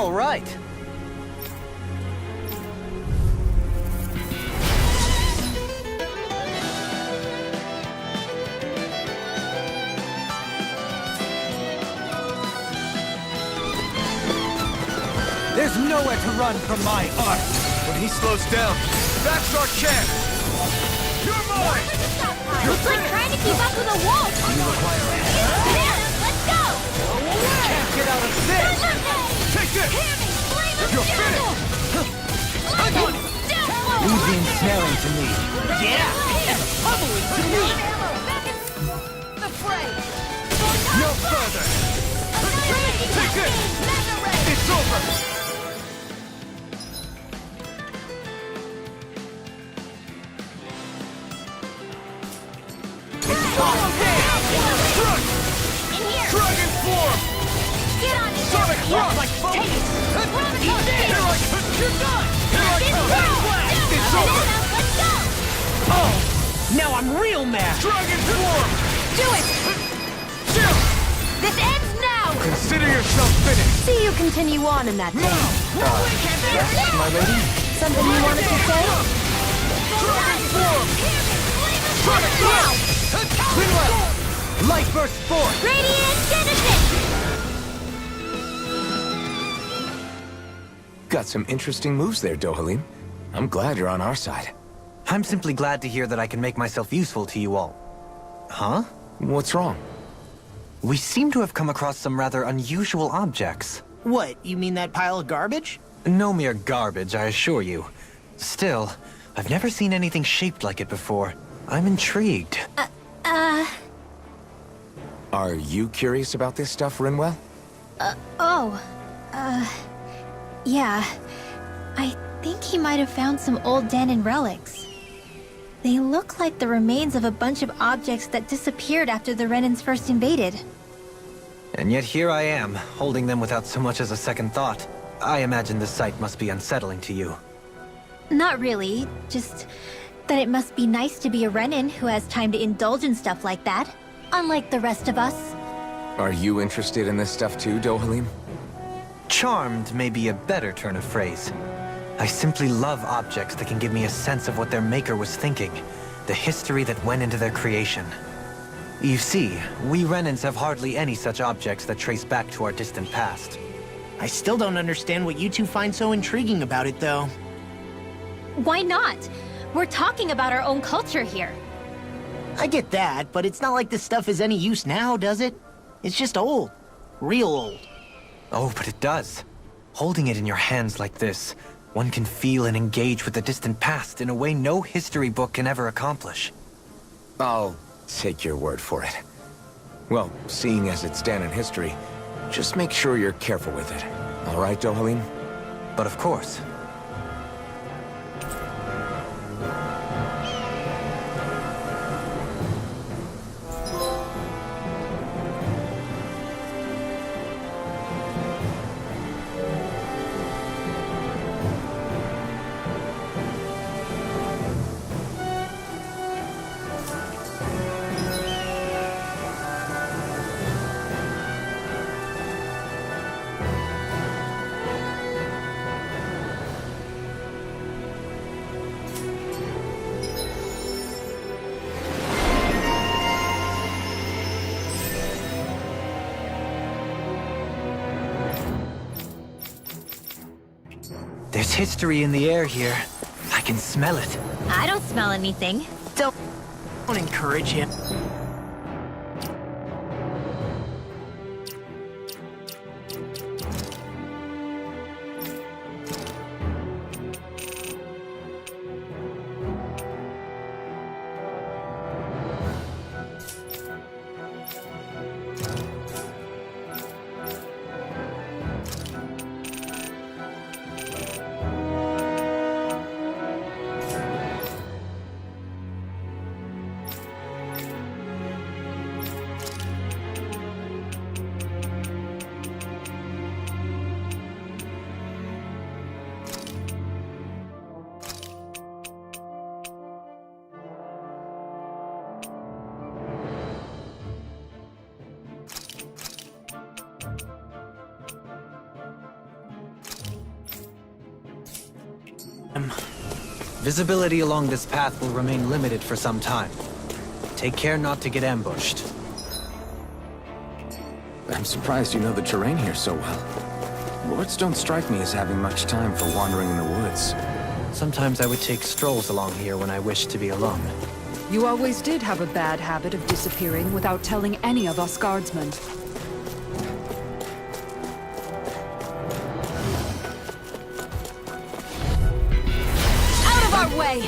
All right. There's nowhere to run from my art. When he slows down, that's our chance! You're mine! It's like trying to keep up with a wolf! There! Let's go! Can't get out of this! Take this! You're finished! Leave the ensnaring to me. Yeah! And pummeling to me! The fray! No further! Take this! It's over! Dragon form! Get on it! Sonic thrust! Take it! Here I come! You're done! Here I come! It's over! Let's go! Oh! Now I'm real mad! Dragon form! Do it! Chill! This ends now! Consider yourself finished! See you continue on in that thing. Yes, my lady? Something you wanted to say? Dragon form! Sonic thrust! Winwell! Light burst forth! Radiant Genesis! Got some interesting moves there, Dohalim. I'm glad you're on our side. I'm simply glad to hear that I can make myself useful to you all. Huh? What's wrong? We seem to have come across some rather unusual objects. What, you mean that pile of garbage? No mere garbage, I assure you. Still, I've never seen anything shaped like it before. I'm intrigued. Are you curious about this stuff, Rinwell? Yeah. I think he might have found some old Danon relics. They look like the remains of a bunch of objects that disappeared after the Renans first invaded. And yet here I am, holding them without so much as a second thought. I imagine the sight must be unsettling to you. Not really, just that it must be nice to be a Renan who has time to indulge in stuff like that, unlike the rest of us. Are you interested in this stuff too, Dohalim? Charmed may be a better turn of phrase. I simply love objects that can give me a sense of what their maker was thinking, the history that went into their creation. You see, we Renans have hardly any such objects that trace back to our distant past. I still don't understand what you two find so intriguing about it, though. Why not? We're talking about our own culture here. I get that, but it's not like this stuff is any use now, does it? It's just old. Real old. Oh, but it does. Holding it in your hands like this, one can feel and engage with the distant past in a way no history book can ever accomplish. I'll take your word for it. Well, seeing as it's Danon history, just make sure you're careful with it. All right, Dohalim? But of course. There's history in the air here. I can smell it. I don't smell anything. Don't encourage him. Visibility along this path will remain limited for some time. Take care not to get ambushed. I'm surprised you know the terrain here so well. Lords don't strike me as having much time for wandering in the woods. Sometimes I would take strolls along here when I wished to be alone. You always did have a bad habit of disappearing without telling any of us guardsmen. Out of our way!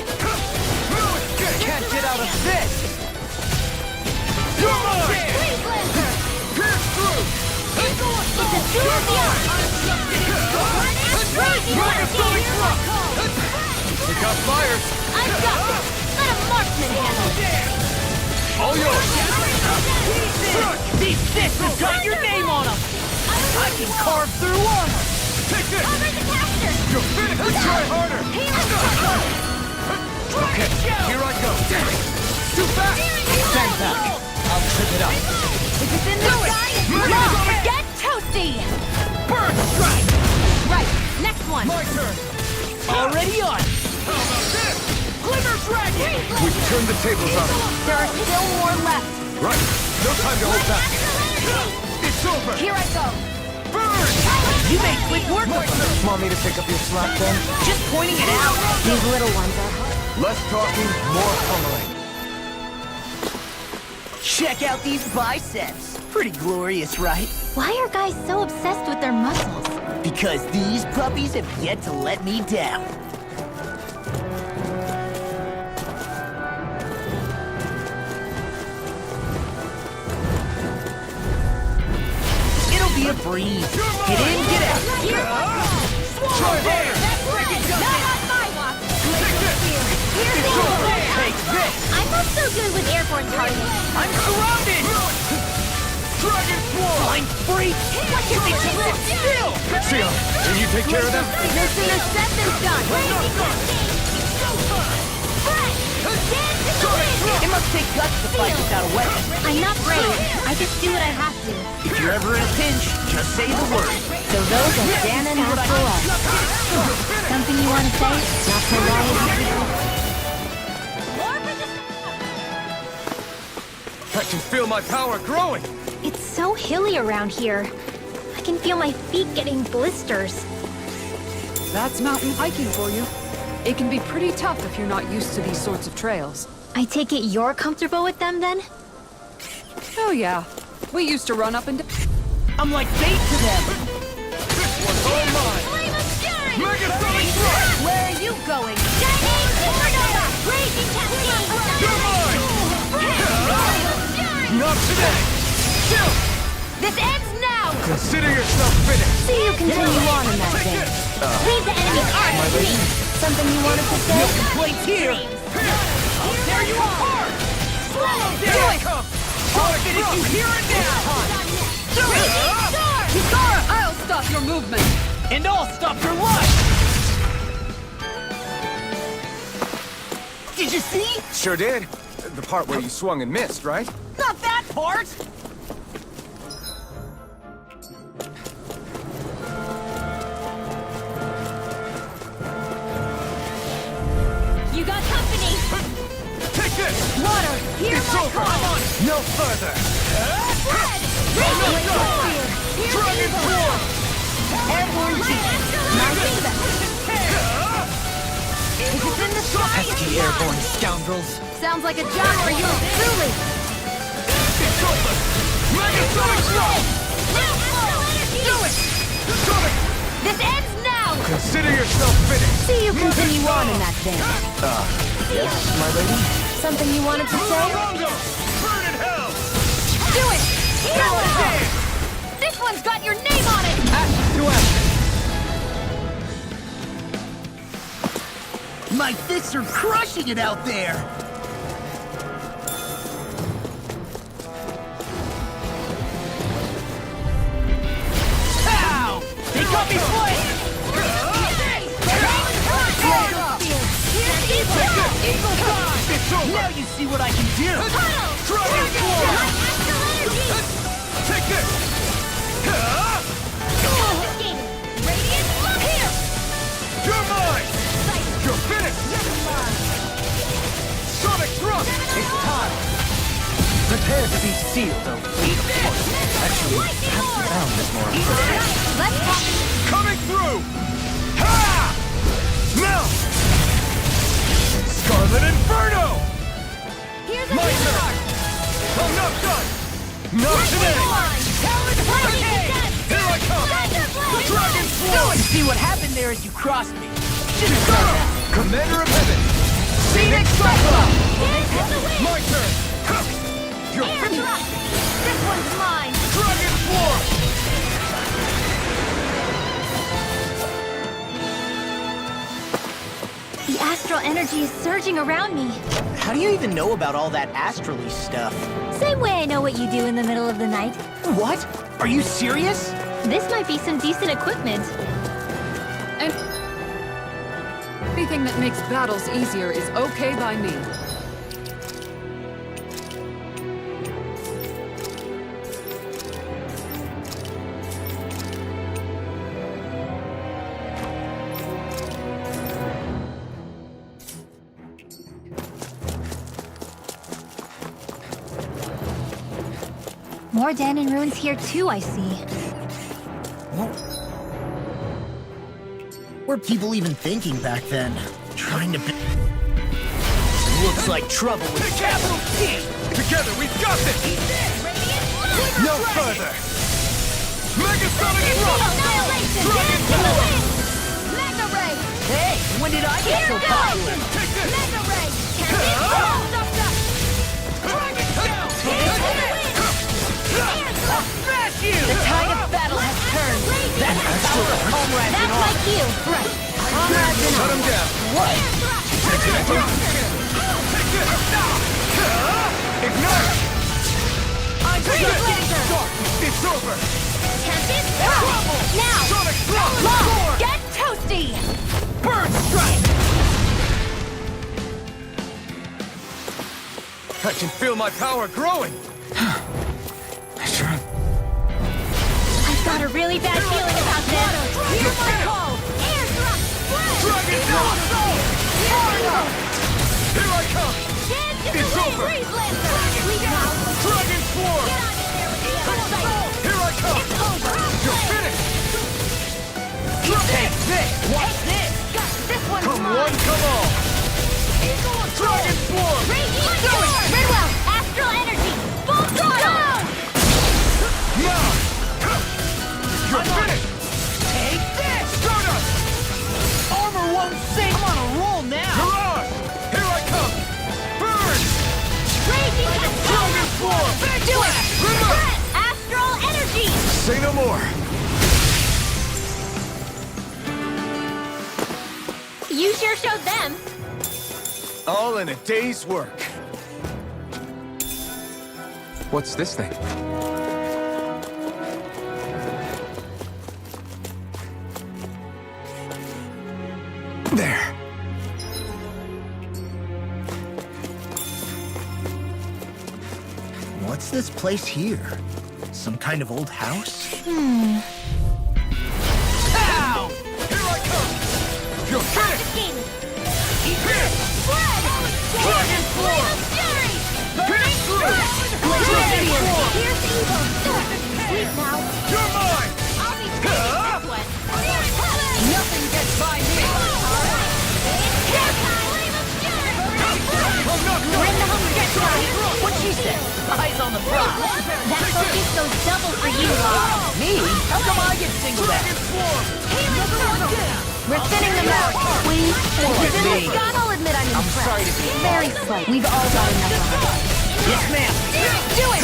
Can't get out of this! Freeze Lancer! Pierce through! It's a duel of the arts! Crazy Pick up fires! I've got this! Let a marksman handle it! All yours! These fists have got your name on them! I can carve through armor! Take this! Cover the caster! You're finished! Try harder! Okay, here I go! Too fast! Stand back! I'll trip it up. If it's in the sky, it's get toasty! Burn strike! Right, next one! My turn! Already on! How about this? Glimmer Dragon! We've turned the tables on it. There are still more left! Right. No time to hold back. It's over! Here I go! Burn! You made quick work of them! Want me to pick up your slack then? Just pointing it out! These little ones are hard. Less talking, more pummeling. Check out these biceps! Pretty glorious, right? Why are guys so obsessed with their muscles? Because these puppies have yet to let me down. It'll be a breeze. Get in, get out. Try harder! Not on my watch! Here's the Take this! I'm not so good with airborne targets. I'm surrounded! Dragon Swarm! Blind freak! What can they live still? Sion, will you take care of them? No sooner said than done! It must take guts to fight without a weapon. I'm not brave. I just do what I have to. If you're ever in a pinch, just say the word. So those are Ganon after all. Something you want to say? Not so I can feel my power growing! It's so hilly around here. I can feel my feet getting blisters. That's mountain hiking for you. It can be pretty tough if you're not used to these sorts of trails. I take it you're comfortable with them then? Oh yeah, we used to run up and I'm like bait to them. This one's all mine! Megasonic Strike! Where are you going? Shining Supernova! Raging Cascade! You're mine! Not today! Still! This ends now! Consider yourself finished! See you continue on in that Take vein. this! Leave the enemy's arms to me! Something you wanted to say? Complaints here. I'll tear you apart! Swallow Here do I it! come! Target if you hear it now. Raging Storm! Kisara, I'll stop your movement! And I'll stop your life. Did you see? Sure did. The part where you swung and missed, right? Not that part. You got company! Take this! Water, hear It's my over! call! No further! Red! Raging Storm! Here's Dragon evil! Swarm! Airborne If it's in the sky, Pesky airborne scoundrels. sounds like a job for you, truly! It's over! Megasonic Strike! Do it! Sonic! This ends now! Consider yourself finished! See you continue on in that vein. Yes, my lady? Something you wanted to say? Rongo! Burn in hell! Do it! This one's got your name on it! To action. My fists are crushing it out there. Pow! They got me flank. It's over! Now you see what I can do. Dragon Swarm! Take this! You're mine! Prepare to be sealed, O fate of force. Actually, haven't found this more. Let's pop. Coming through! Ha! Now! Scarlet Inferno! Here's a My healing turn! arc. I'm not done! Not today! Talon Hurricane! Here I come! Dragon Swarm! See what happened there as you crossed me. Commander of Heaven! Phoenix Cyclops! My turn! Ha! You're Air finished! thrust. This one's mine. Dragon Swarm! The astral energy is surging around me. How do you even know about all that astrally stuff? Same way I know what you do in the middle of the night. What? Are you serious? This might be some decent equipment. And anything that makes battles easier is okay by me. More Danon ruins here too, I see. Were people even thinking back then? Trying to... Looks like trouble with capital T! Together, we've got this! No further! Megasonic Thrust! Annihilation! Dance to the wind! Mega Ray! Hey, when did I get so popular? Take this! Mega Ray! Dragon down! Smash you! The tide of battle has turned. That's the power of comrades in That's arms. like you. Right. Comrades in Shut arms. him down! What? Take this! Ignite! Freeze laser! It's over! Tempest! Now! Sonic Thrust! Long! Get toasty! Burn Strike! I can feel my power growing! I've got a really bad feeling about this. Hear my call! Air thrust! Dragon Thrust! Here I come! Dance to the It's wind! over. Freeze laser! Leave now! Dragon Swarm! Get on in there with the other Here I come! It's over! You're finished! Take this! What's this? This one's Come mine! one, come all! Dragon Swarm! Radiant Storm! Midwell! Astral energy! Full throttle! Now! You're finished! Take this! Stardust! Armor won't sink! I'm on a roll now! Mirage! Here I come! Burn! Raging Dragon Swarm! Do it! Reverse! Astral energy! Say no more! You sure showed them. All in a day's work. What's this thing? There. What's this place here? Some kind of old house? Ow! Here I come! You're finished! Escape! Here! Spread! Dragon Swarm! Fury! Finish through! Dragon Swarm! Here's evil! Sleep now! You're mine! I'll be taking this one! Nothing gets by me! I'm not We're in the home stretch now. What she said? Eyes on the prize. That focus goes double for you, Law. Me? How come I get singled out? Dragon Swarm! We're thinning them out. We me. Scott, I'll admit I'm impressed. sorry to be Very slight. We've all got enough of it. Yes, ma'am. Do it!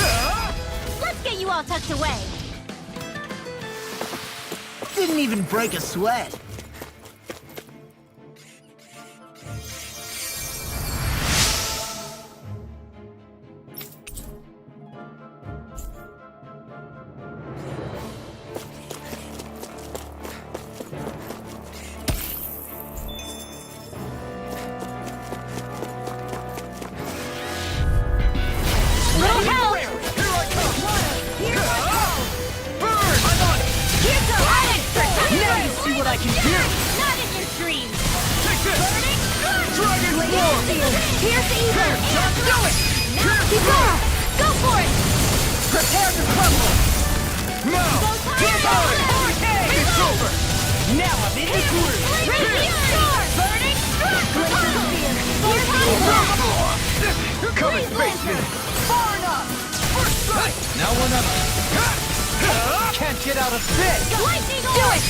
Let's get you all tucked away. Didn't even break a sweat. Little help! Here I come! Burn! Here's the light! Now you see what I can do. Not in your dreams! Take this! Dragon Here's Swarm! the evil! Do it! Keep going! Go for it! Prepare to crumble! Now! It's over! Now I'm in the groove! Raging Storm! Burning Struck! Come and face me! Far enough! First strike! Now one up! Can't get out of this! Lightning Orb!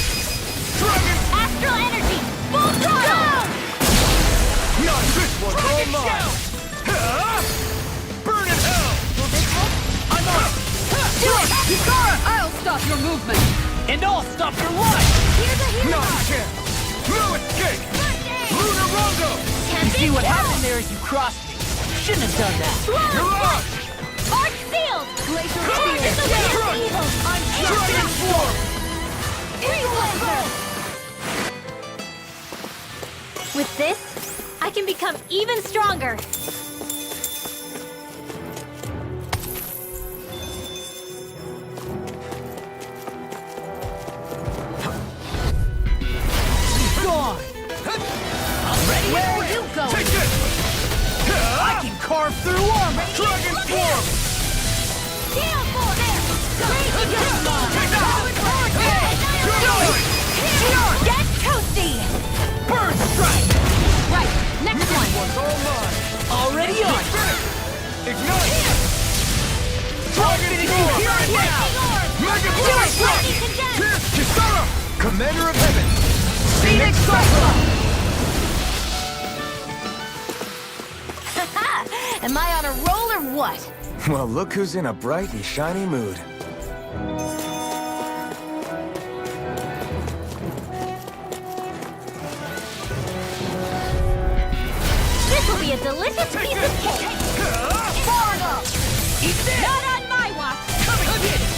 Do it! Astral Energy! Full throttle! Not this one! All mine! Burn in hell! I'm on it! Do it! I'll stop your movement! And I'll stop your life! Here's a hero! Not a chance! No escape! Lunar Rondo! You see what happened there as you crossed me? Shouldn't have done that. Mirage! Arch Sealed! Glacier Tear Spear! is the way of evil! I'm Dragon Swarm! With this, I can become even stronger. Gone! I'm ready. Where are you going? Take it! I can carve through armor! Dragon Swarm! Gale Force! Raging Storm! Get toasty! Burn strike! Right, next one! One's all mine! Already on! Ignite! Dragon Swarm! Here Right now! Mega Do Blast! it, Lightning Condense! Pierce Kisara! Commander of Heaven! Phoenix Cyclone! Am I on a roll or what? Well, look who's in a bright and shiny mood. This will be a delicious piece of cake! Far enough! Eat this! Not on my watch! Come and get it!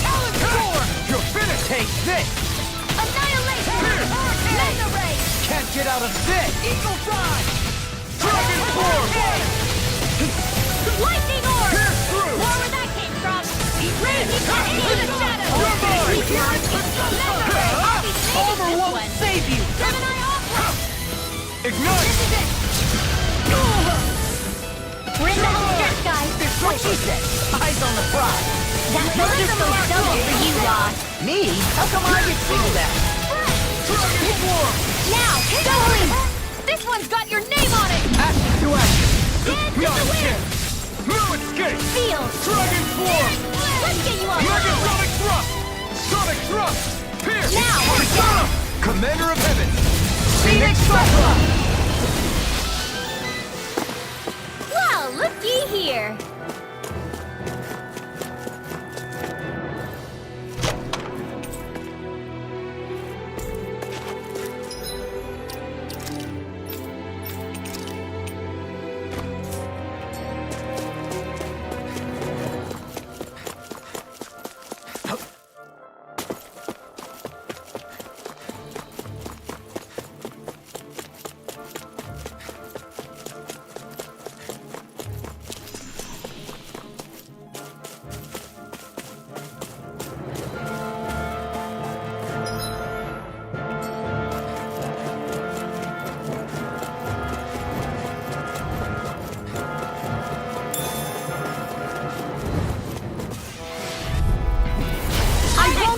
Talon Storm! You're finished! Take this! Annihilation! Mega Ray! Can't get out of this! Eagle Dive! Dragon Swarm! Lightning Orb! Pierce through! More where that came from! Raging Cat into the shadows! You're mine! Mega Ray! I'll be saving Armor this won't one! save you! Gemini Opera! Ignite! This is it! We're in the home stretch, guys! That's what she said! Eyes on the prize! That bonus goes double for you, Ross! Me? How come I get singled out? Dragon Swarm! Now, doubling! This one's got your name on it! Action to action! Dance in Not the a wind! chance! No escape! Field! Dragon Swarm! Let's get you on Mega board! Sonic Thrust! Sonic Thrust! Pierce! Now, Kisara! Commander of Heaven! Phoenix Cyclone! Well, looky here.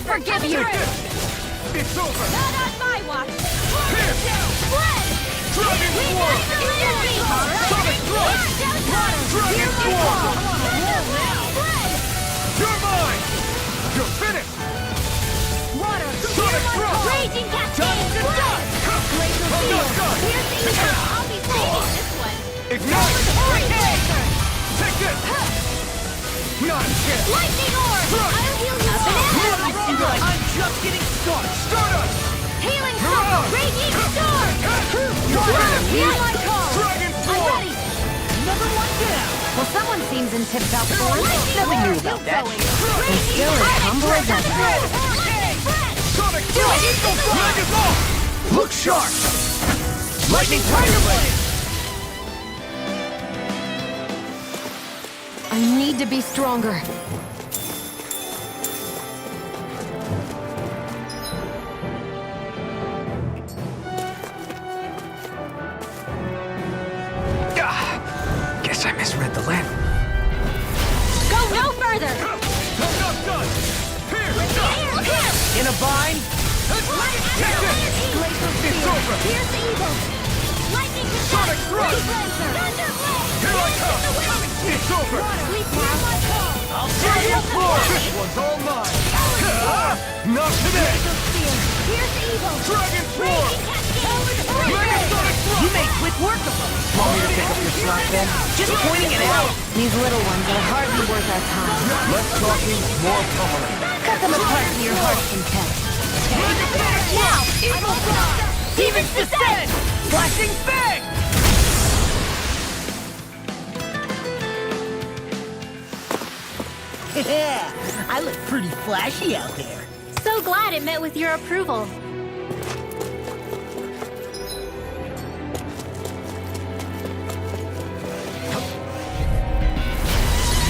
forgive you! It's over! Not on my watch! Here! Fled! Dragon We Swarm! got the enemy! Sonic Thrust! Dragon Swarm! Fled! You're mine! You're finished! Water! Sonic Thrust! Raging Cascade! Done! Fled! Glacier I'm not Field! done! Here's the evil! I'll be saving this one! Ignite! Hurricane! Take this! Not a chance! Lightning Orb! Thrust! I'll heal you all! I'm just getting started. Stardust! Healing Mirage! Storm! Raging Storm! Hear my call! Dragon I'm Swarm! ready! Another one down. Well, someone seems in tip-top form. Nothing new about that. And still as humble as ever. Sonic Do it! Thrust! Dragon Ball! Look sharp! Lightning Tiger Blade! I need to be stronger. Guess I misread the land. Go further! I'm not done! Here! Look here! In a bind? It's over! Here's evil! Lightning Sonic attack! thrust! Thunder blade! Here I come! It's over! Sleep now! I'll see you floor! This one's all mine! Not today! Here's evil! Dragon Floor! Megasonic thrust! You made quick work of them. Want me to pick up your slack then? Just pointing it out. These little ones are hardly worth our time. Less talking, more pummeling. Cut them apart to your heart's content. Now! Evil blast! Demons descend! Flashing bang! Yeah, I look pretty flashy out there. So glad it met with your approval.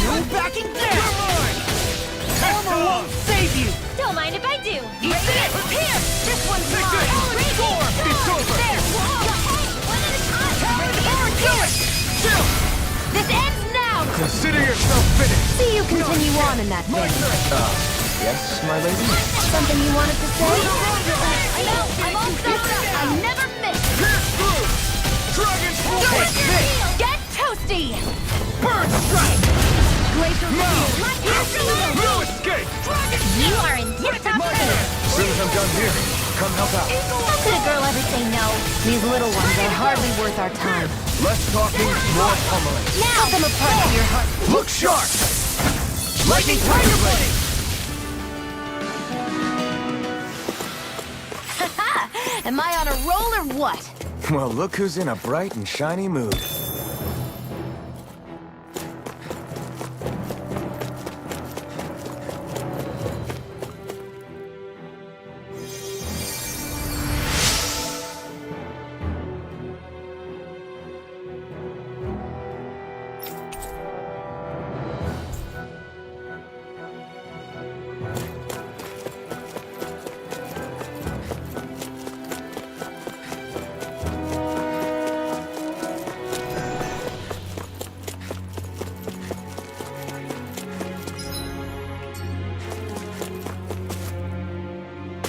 No backing down! Armor won't save you! Don't mind if I do. Eat this! Here! This one's mine! Score! It's over! There! One at a time! Do it! Still! This ends now! Consider yourself finished! See you continue on in that vein. Yes, my lady? Something you wanted to say? I know! I'm all set up! I never miss! Pierce through! Dragon's Floor! Take this! Get toasty! Burn strike! Glacier Now! Here's evil! No escape! You are in tip-top shape. As soon as I'm done here, come help out. How could a girl ever say no? These little ones are hardly worth our time. Less talking, more pummeling. Cut them apart to your heart. Look sharp! Lightning Tiger Blade! Am I on a roll or what? Well, look who's in a bright and shiny mood.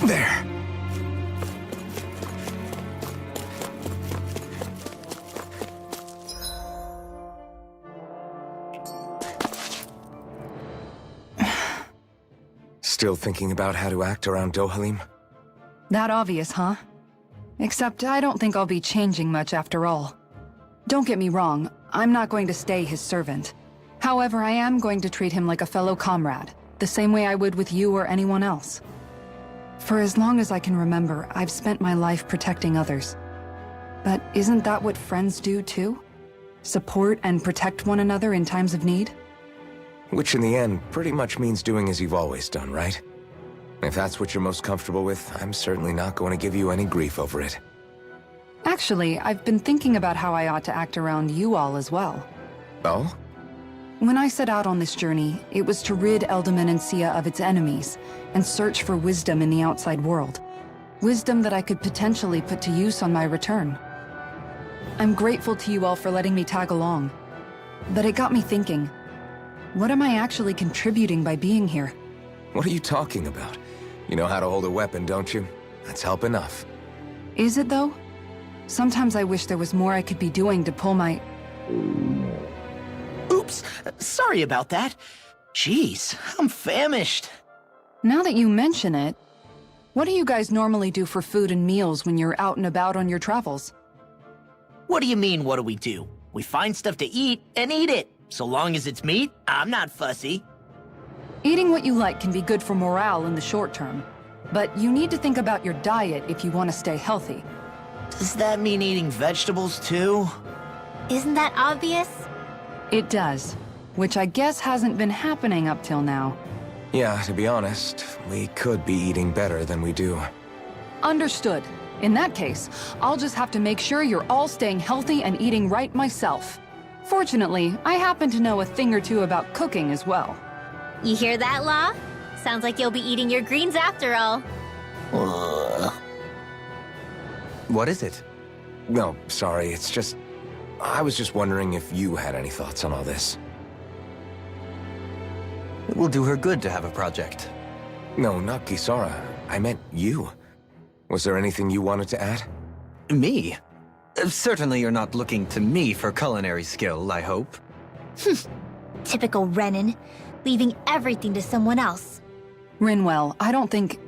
There. Still thinking about how to act around Dohalim? That obvious, huh? Except I don't think I'll be changing much after all. Don't get me wrong, I'm not going to stay his servant. However, I am going to treat him like a fellow comrade, the same way I would with you or anyone else. For as long as I can remember, I've spent my life protecting others. But isn't that what friends do too? Support and protect one another in times of need? Which in the end pretty much means doing as you've always done, right? If that's what you're most comfortable with, I'm certainly not going to give you any grief over it. Actually, I've been thinking about how I ought to act around you all as well. Oh? When I set out on this journey, it was to rid Eldaman and Sia of its enemies, and search for wisdom in the outside world. Wisdom that I could potentially put to use on my return. I'm grateful to you all for letting me tag along. But it got me thinking, what am I actually contributing by being here? What are you talking about? You know how to hold a weapon, don't you? That's help enough. Is it though? Sometimes I wish there was more I could be doing to pull my... Oops, sorry about that. Jeez, I'm famished. Now that you mention it, what do you guys normally do for food and meals when you're out and about on your travels? What do you mean, what do we do? We find stuff to eat and eat it. So long as it's meat, I'm not fussy. Eating what you like can be good for morale in the short term, but you need to think about your diet if you want to stay healthy. Does that mean eating vegetables too? Isn't that obvious? It does, which I guess hasn't been happening up till now. Yeah, to be honest, we could be eating better than we do. Understood. In that case, I'll just have to make sure you're all staying healthy and eating right myself. Fortunately, I happen to know a thing or two about cooking as well. You hear that, Law? Sounds like you'll be eating your greens after all. What is it? No, sorry, it's just... I was just wondering if you had any thoughts on all this. It will do her good to have a project. No, not Kisara. I meant you. Was there anything you wanted to add? Me? Certainly you're not looking to me for culinary skill, I hope. Typical Renan, leaving everything to someone else. Rinwell, I don't think...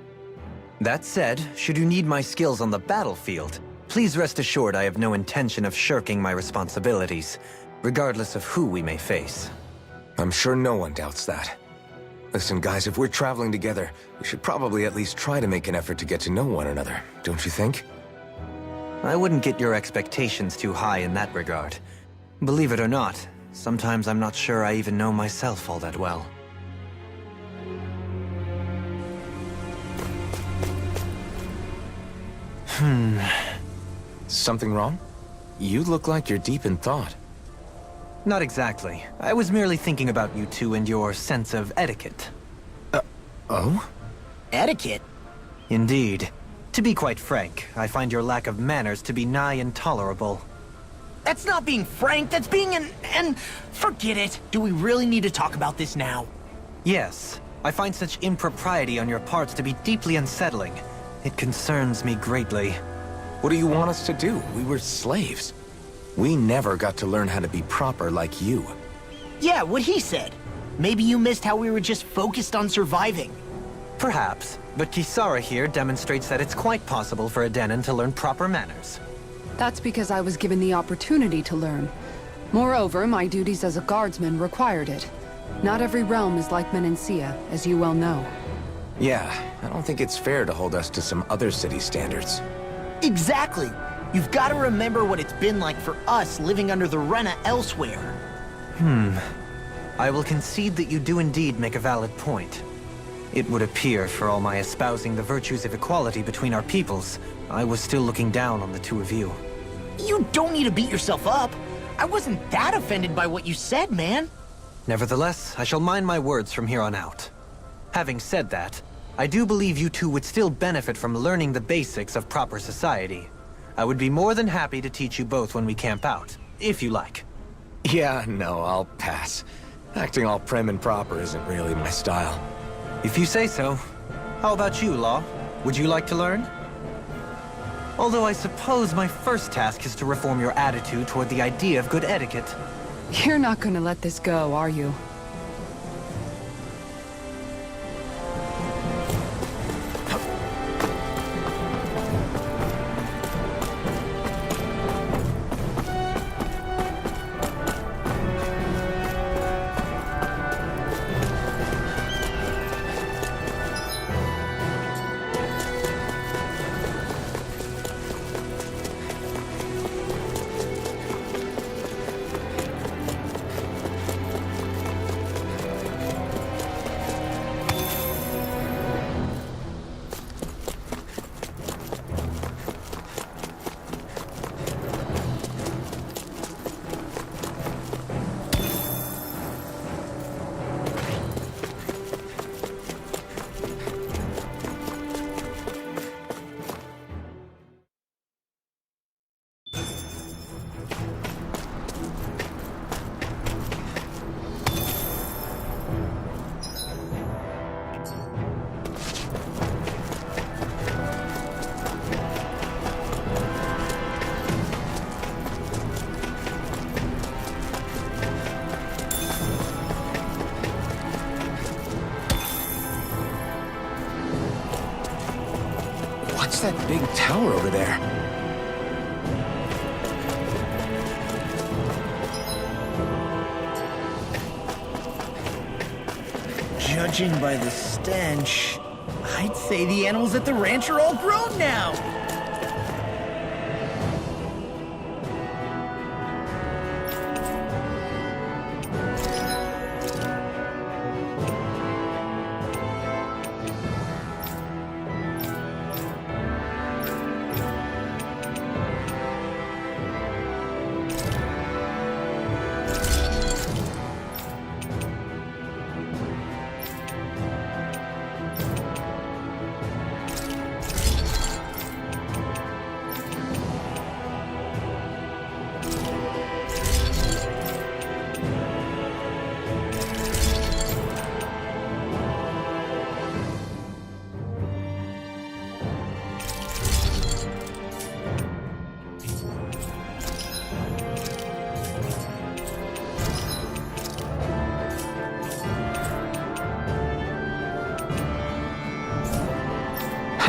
That said, should you need my skills on the battlefield, please rest assured I have no intention of shirking my responsibilities, regardless of who we may face. I'm sure no one doubts that. Listen, guys, if we're traveling together, we should probably at least try to make an effort to get to know one another, don't you think? I wouldn't get your expectations too high in that regard. Believe it or not, sometimes I'm not sure I even know myself all that well. Something wrong? You look like you're deep in thought. Not exactly. I was merely thinking about you two and your sense of etiquette. Oh? Etiquette? Indeed. To be quite frank, I find your lack of manners to be nigh intolerable. That's not being frank, that's being and forget it. Do we really need to talk about this now? Yes, I find such impropriety on your parts to be deeply unsettling. It concerns me greatly. What do you want us to do? We were slaves. We never got to learn how to be proper like you. Yeah, what he said. Maybe you missed how we were just focused on surviving. Perhaps, but Kisara here demonstrates that it's quite possible for a Denon to learn proper manners. That's because I was given the opportunity to learn. Moreover, my duties as a guardsman required it. Not every realm is like Menancia, as you well know. Yeah, I don't think it's fair to hold us to some other city standards. Exactly. You've got to remember what it's been like for us living under the Rena elsewhere. I will concede that you do indeed make a valid point. It would appear, for all my espousing the virtues of equality between our peoples, I was still looking down on the two of you. You don't need to beat yourself up. I wasn't that offended by what you said, man. Nevertheless, I shall mind my words from here on out. Having said that, I do believe you two would still benefit from learning the basics of proper society. I would be more than happy to teach you both when we camp out, if you like. Yeah, no, I'll pass. Acting all prim and proper isn't really my style. If you say so. How about you, Law? Would you like to learn? Although I suppose my first task is to reform your attitude toward the idea of good etiquette. You're not gonna let this go, are you? What's that big tower over there? Judging by the stench, I'd say the animals at the ranch are all grown now.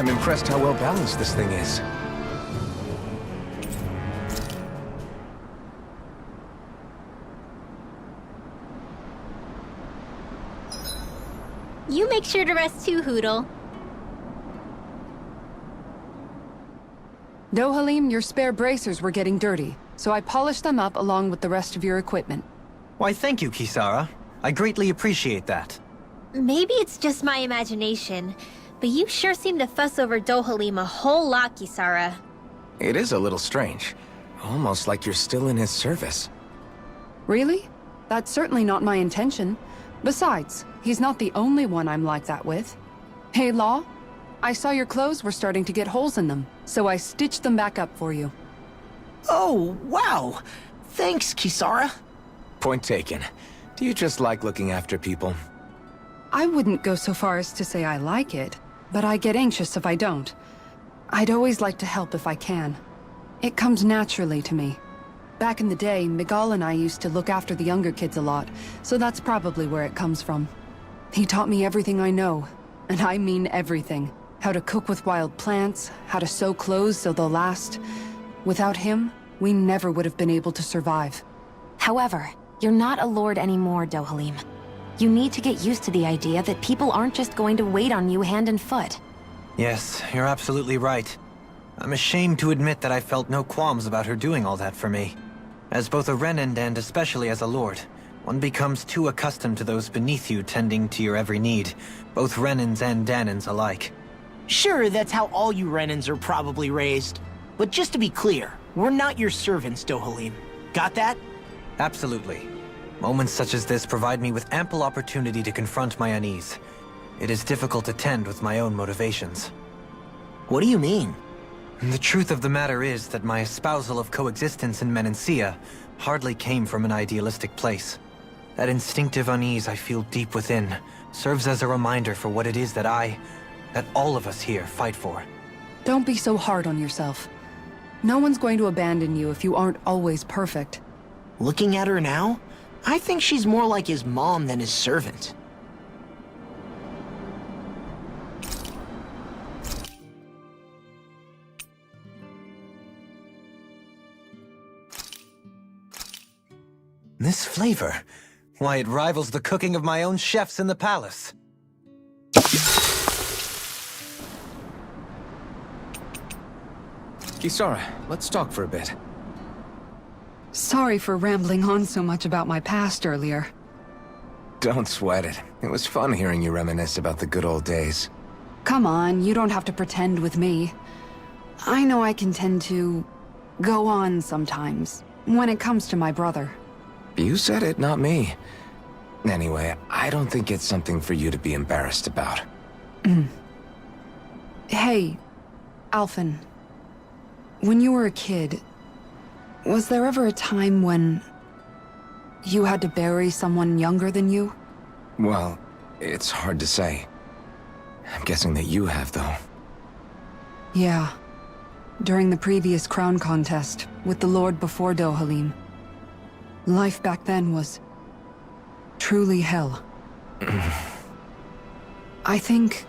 I'm impressed how well balanced this thing is. You make sure to rest too, Hootle. Dohalim, your spare bracers were getting dirty, so I polished them up along with the rest of your equipment. Why, thank you, Kisara. I greatly appreciate that. Maybe it's just my imagination, but you sure seem to fuss over Dohalim a whole lot, Kisara. It is a little strange. Almost like you're still in his service. Really? That's certainly not my intention. Besides, he's not the only one I'm like that with. Hey, Law, I saw your clothes were starting to get holes in them, so I stitched them back up for you. Oh, wow. Thanks, Kisara. Point taken. Do you just like looking after people? I wouldn't go so far as to say I like it, but I get anxious if I don't. I'd always like to help if I can. It comes naturally to me. Back in the day, Miguel and I used to look after the younger kids a lot, so that's probably where it comes from. He taught me everything I know, and I mean everything. How to cook with wild plants, how to sew clothes so they'll last. Without him, we never would have been able to survive. However, you're not a lord anymore, Dohalim. You need to get used to the idea that people aren't just going to wait on you hand and foot. Yes, you're absolutely right. I'm ashamed to admit that I felt no qualms about her doing all that for me. As both a Renan and especially as a lord, one becomes too accustomed to those beneath you tending to your every need, both Renans and Danans alike. Sure, that's how all you Renans are probably raised. But just to be clear, we're not your servants, Dohalim. Got that? Absolutely. Moments such as this provide me with ample opportunity to confront my unease. It is difficult to tend with my own motivations. What do you mean? The truth of the matter is that my espousal of coexistence in Menancia hardly came from an idealistic place. That instinctive unease I feel deep within serves as a reminder for what it is that all of us here fight for. Don't be so hard on yourself. No one's going to abandon you if you aren't always perfect. Looking at her now, I think she's more like his mom than his servant. This flavor, why, it rivals the cooking of my own chefs in the palace. Kisara, let's talk for a bit. Sorry for rambling on so much about my past earlier. Don't sweat it. It was fun hearing you reminisce about the good old days. Come on, you don't have to pretend with me. I know I can tend to go on sometimes, when it comes to my brother. You said it, not me. Anyway, I don't think it's something for you to be embarrassed about. Hey, Alphen. When you were a kid, was there ever a time when you had to bury someone younger than you? Well, it's hard to say. I'm guessing that you have, though. Yeah. During the previous crown contest, with the Lord before Dohalim. Life back then was truly hell. I think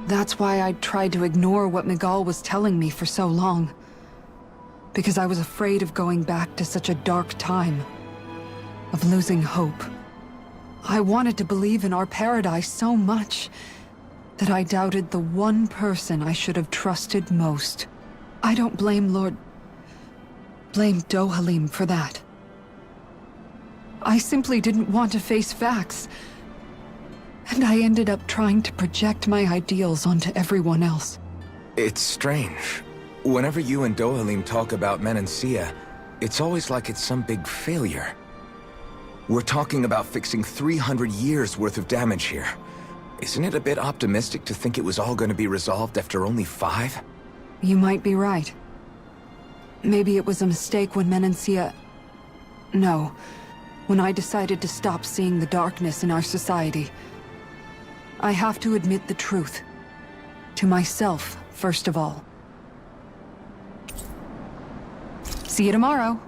that's why I tried to ignore what Miguel was telling me for so long. Because I was afraid of going back to such a dark time. Of losing hope. I wanted to believe in our paradise so much that I doubted the one person I should have trusted most. I don't blame blame Dohalim for that. I simply didn't want to face facts. And I ended up trying to project my ideals onto everyone else. It's strange. Whenever you and Dohalim talk about Menancia, it's always like it's some big failure. We're talking about fixing 300 years worth of damage here. Isn't it a bit optimistic to think it was all going to be resolved after only 5? You might be right. Maybe it was a mistake when Menancia... No. When I decided to stop seeing the darkness in our society. I have to admit the truth. To myself, first of all. See you tomorrow.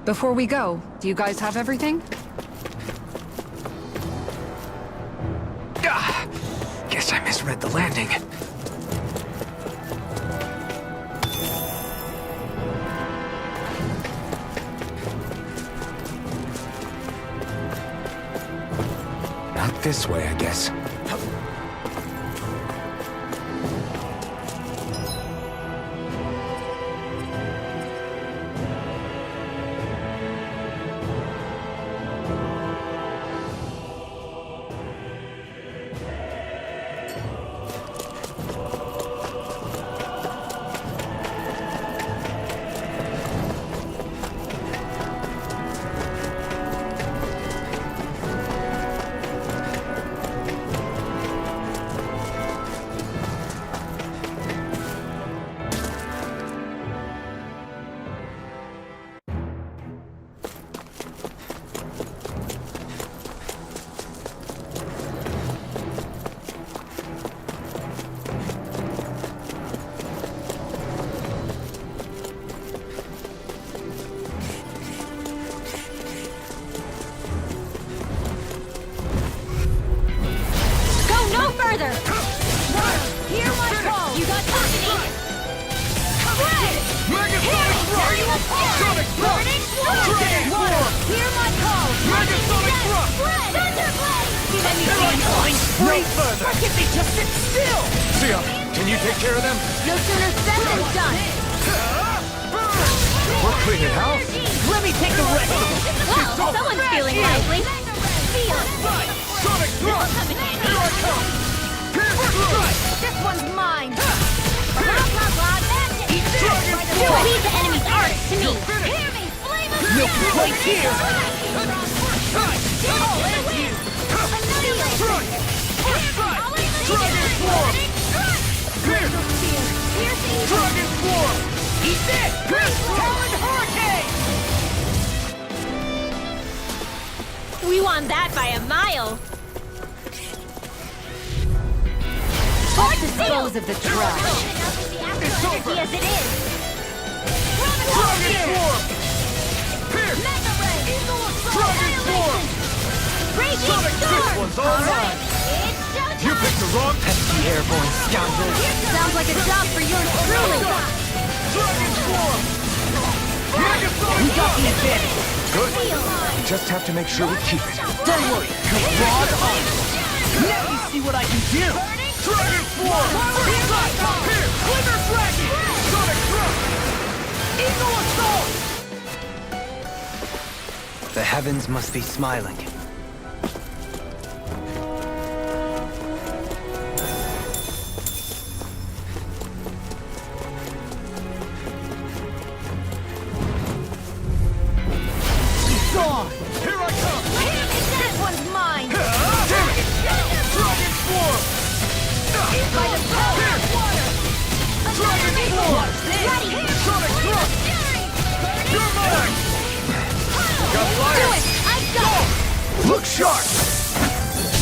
Before we go, do you guys have everything? misread the landing. Not this way, I guess. Go no further! Hear my call! You got company! Red! Megasonic Thrust! Sonic Thrust! Burning Dragon Form! Hear my call! Megasonic Thrust! Red! Thunderblade! Here I come! No further! Why can't they just sit still? Sia, can you take care of them? No sooner said than done! We're cleaning house. Let me take the rest of them. Well, someone's feeling lively! Feel it! Sonic Thrust! Coming in! Here I come! Pierce through! This one's mine! Blah, blah, blah, magic! Dragon You Form! leave the enemy's art to me! Hear me! Flame of No steel! place here. Dragon Form! Pierce! Dragon Form! Eat this! Talon Hurricane! We won that by a mile! Let's dispose of the trash. It's over! As it is! Dragon Form! Pierce! Dragon Form! Raging Sonic, this Storm! one's all mine! It's showtime! You picked the wrong Pesky airborne scoundrels. Sounds like a job for yours truly! Dragon Form! Megasonic We got Thrust! these bits. Good. Just have to make sure we keep it. Don't worry, Cabal on. Now you see what I can do. Dragon Form! Pierce! Wither Dragon! Sonic Thrust! Eagle Assault! The heavens must be smiling. Gone. Here I come! This one's mine! Dragon Form! Pierce! Dragon Form! Ready! Sonic Thrust! You're mine! Got Do fire! it! I've got it! Look sharp!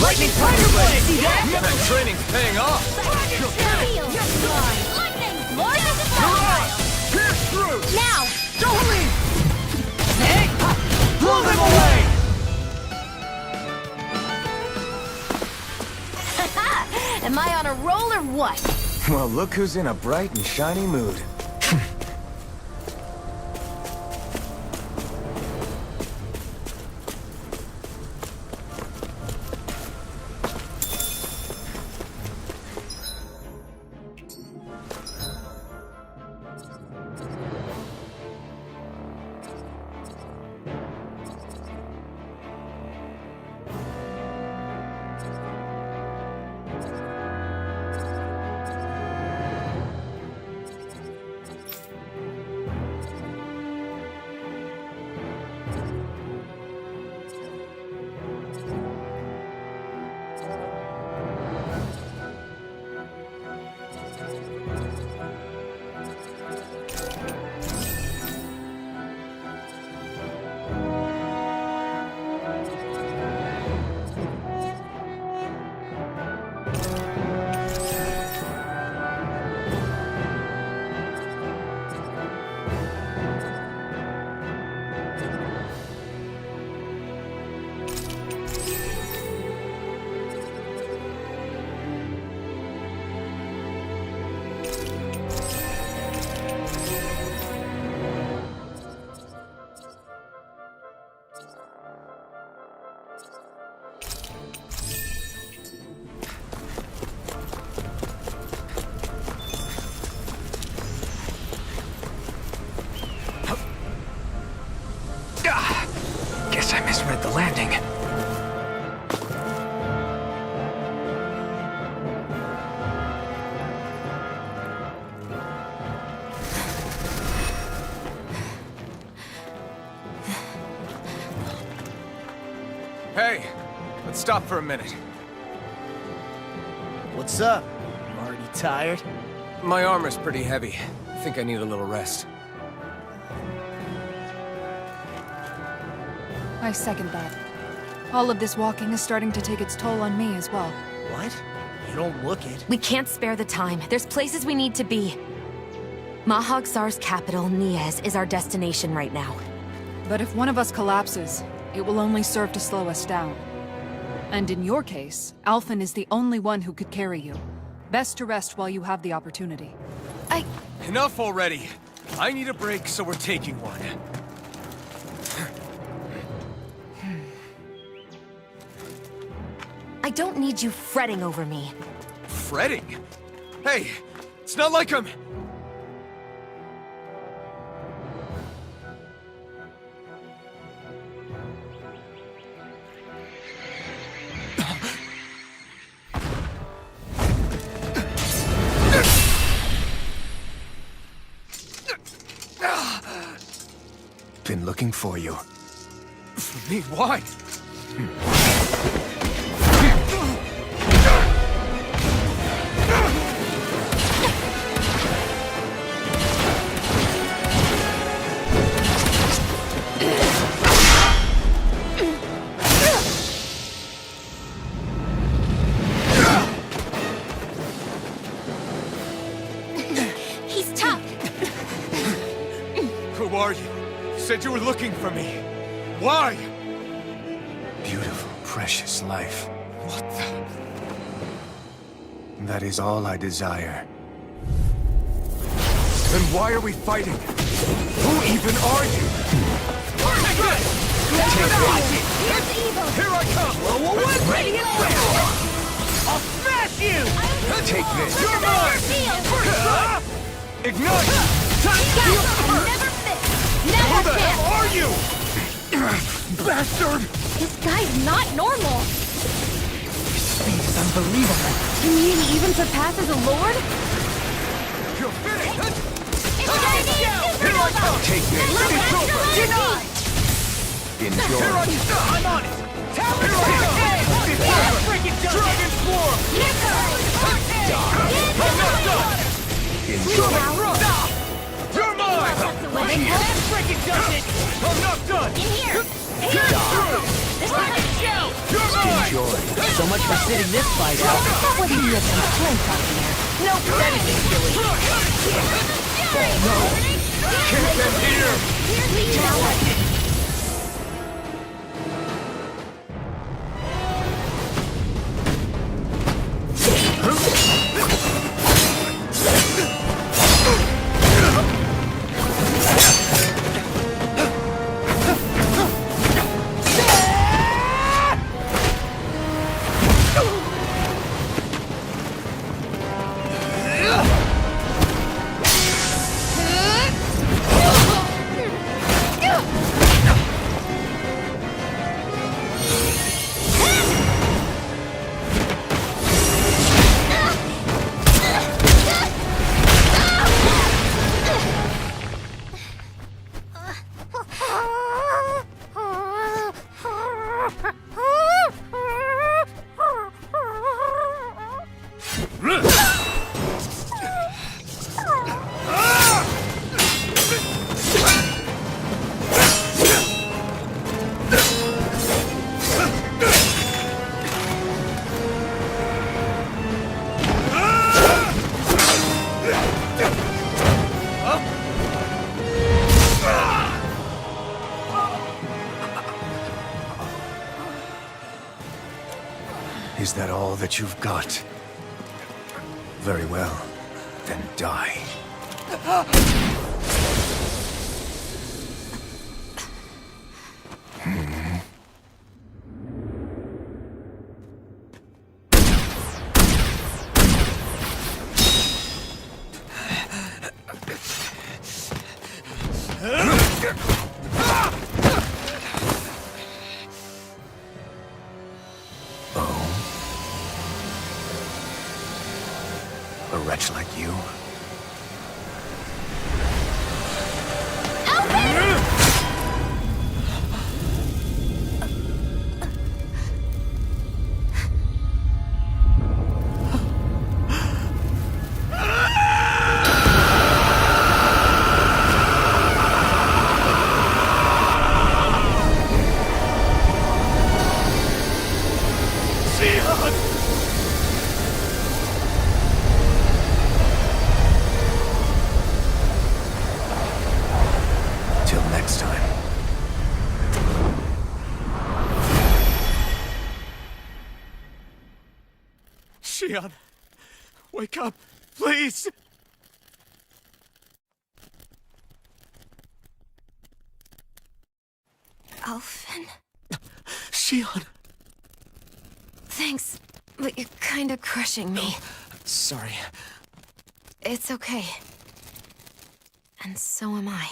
Lightning Tiger Blade! See that? That training's paying off. Steel! Lightning! Lord of the Fire! Pierce through! Now! Dohalim! Hey! Blow them away! Am I on a roll or what? Well, look who's in a bright and shiny mood. Guess I misread the landing. Hey, let's stop for a minute. What's up? Already tired? My armor's pretty heavy. I think I need a little rest. I second that. All of this walking is starting to take its toll on me as well. What? You don't look it. We can't spare the time. There's places we need to be. Mahag Saar's capital, Niez, is our destination right now. But if one of us collapses, it will only serve to slow us down. And in your case, Alphen is the only one who could carry you. Best to rest while you have the opportunity. Enough already! I need a break, so we're taking one. I don't need you fretting over me. Fretting? Hey, it's not like I'm... Been looking for you. For me? Why? He's tough. Who are you? You said you were looking for me. Why? Beautiful, precious life. What the... That is all I desire. Then why are we fighting? Who even are you? Here's evil. Here I come! Radiant I'll smash you! Take this! You're mine. Ignite! Never miss. Who Never the hell fail. are you? Bastard! This guy's not normal. It's unbelievable. You mean he even surpasses a lord? You're finished! It's gonna be a supernova. Take this! Let's actualize. Enjoy. Here I come! I'm on it! Tell me what It's over! Freaking Dragon Swarm! I'm not done! Enjoy. You're mine! That freaking does it! I'm not done! In here. This is a show. You're mine! Enjoy. So much for sitting this fight out. Not whether you have some strength out there. No anything, silly. Keep them here! Here's the evil. Is that all that you've got? Very well. Then die. wretch like you. Till next time. Shion, wake up, please! Alphen? Shion! Thanks, but you're kinda crushing me. Sorry. It's okay. And so am I.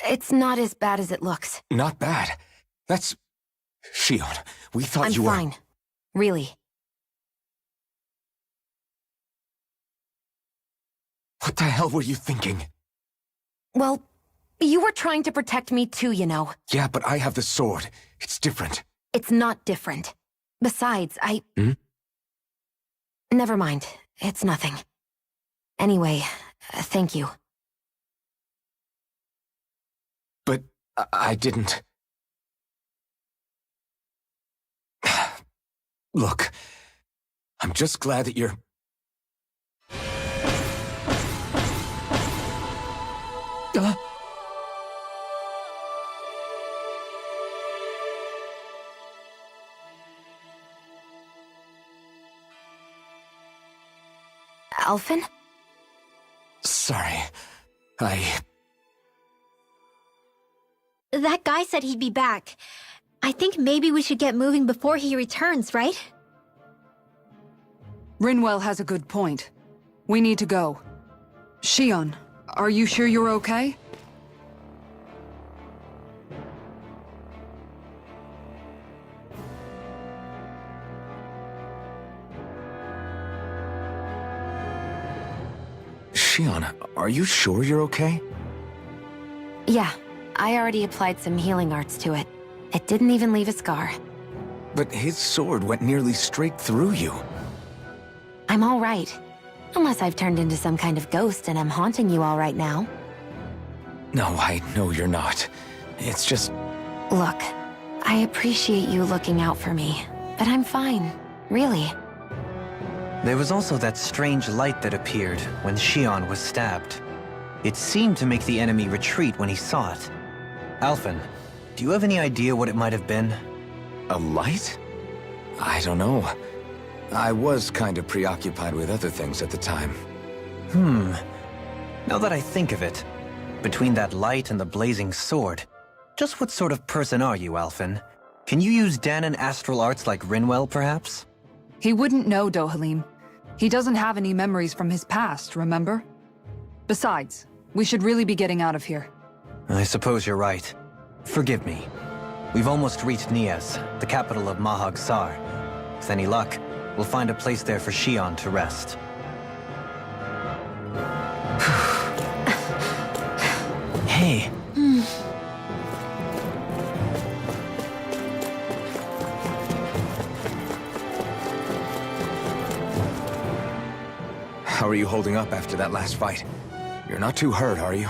It's not as bad as it looks. Not bad. That's... Shion, we thought I'm you were... fine. Really. What the hell were you thinking? Well, you were trying to protect me too, you know. Yeah, but I have the sword. It's different. It's not different. Besides, Never mind. It's nothing. Anyway, thank you. But I didn't... Look, I'm just glad that you're... Alphen? Sorry. That guy said he'd be back. I think maybe we should get moving before he returns, right? Rinwell has a good point. We need to go. Shion, are you sure you're okay? Shion, are you sure you're okay? Yeah, I already applied some healing arts to it. It didn't even leave a scar. But his sword went nearly straight through you. I'm all right. Unless I've turned into some kind of ghost and I'm haunting you all right now. No, I know you're not. It's just... Look, I appreciate you looking out for me, but I'm fine. Really. There was also that strange light that appeared when Shion was stabbed. It seemed to make the enemy retreat when he saw it. Alphen, do you have any idea what it might have been? A light? I don't know. I was kind of preoccupied with other things at the time. Now that I think of it, between that light and the blazing sword, just what sort of person are you, Alphen? Can you use Dahnan astral arts like Rinwell, perhaps? He wouldn't know, Dohalim. He doesn't have any memories from his past, remember? Besides, we should really be getting out of here. I suppose you're right. Forgive me. We've almost reached Nias, the capital of Mahag Sar. With any luck, we'll find a place there for Shion to rest. Hey. How are you holding up after that last fight? You're not too hurt, are you?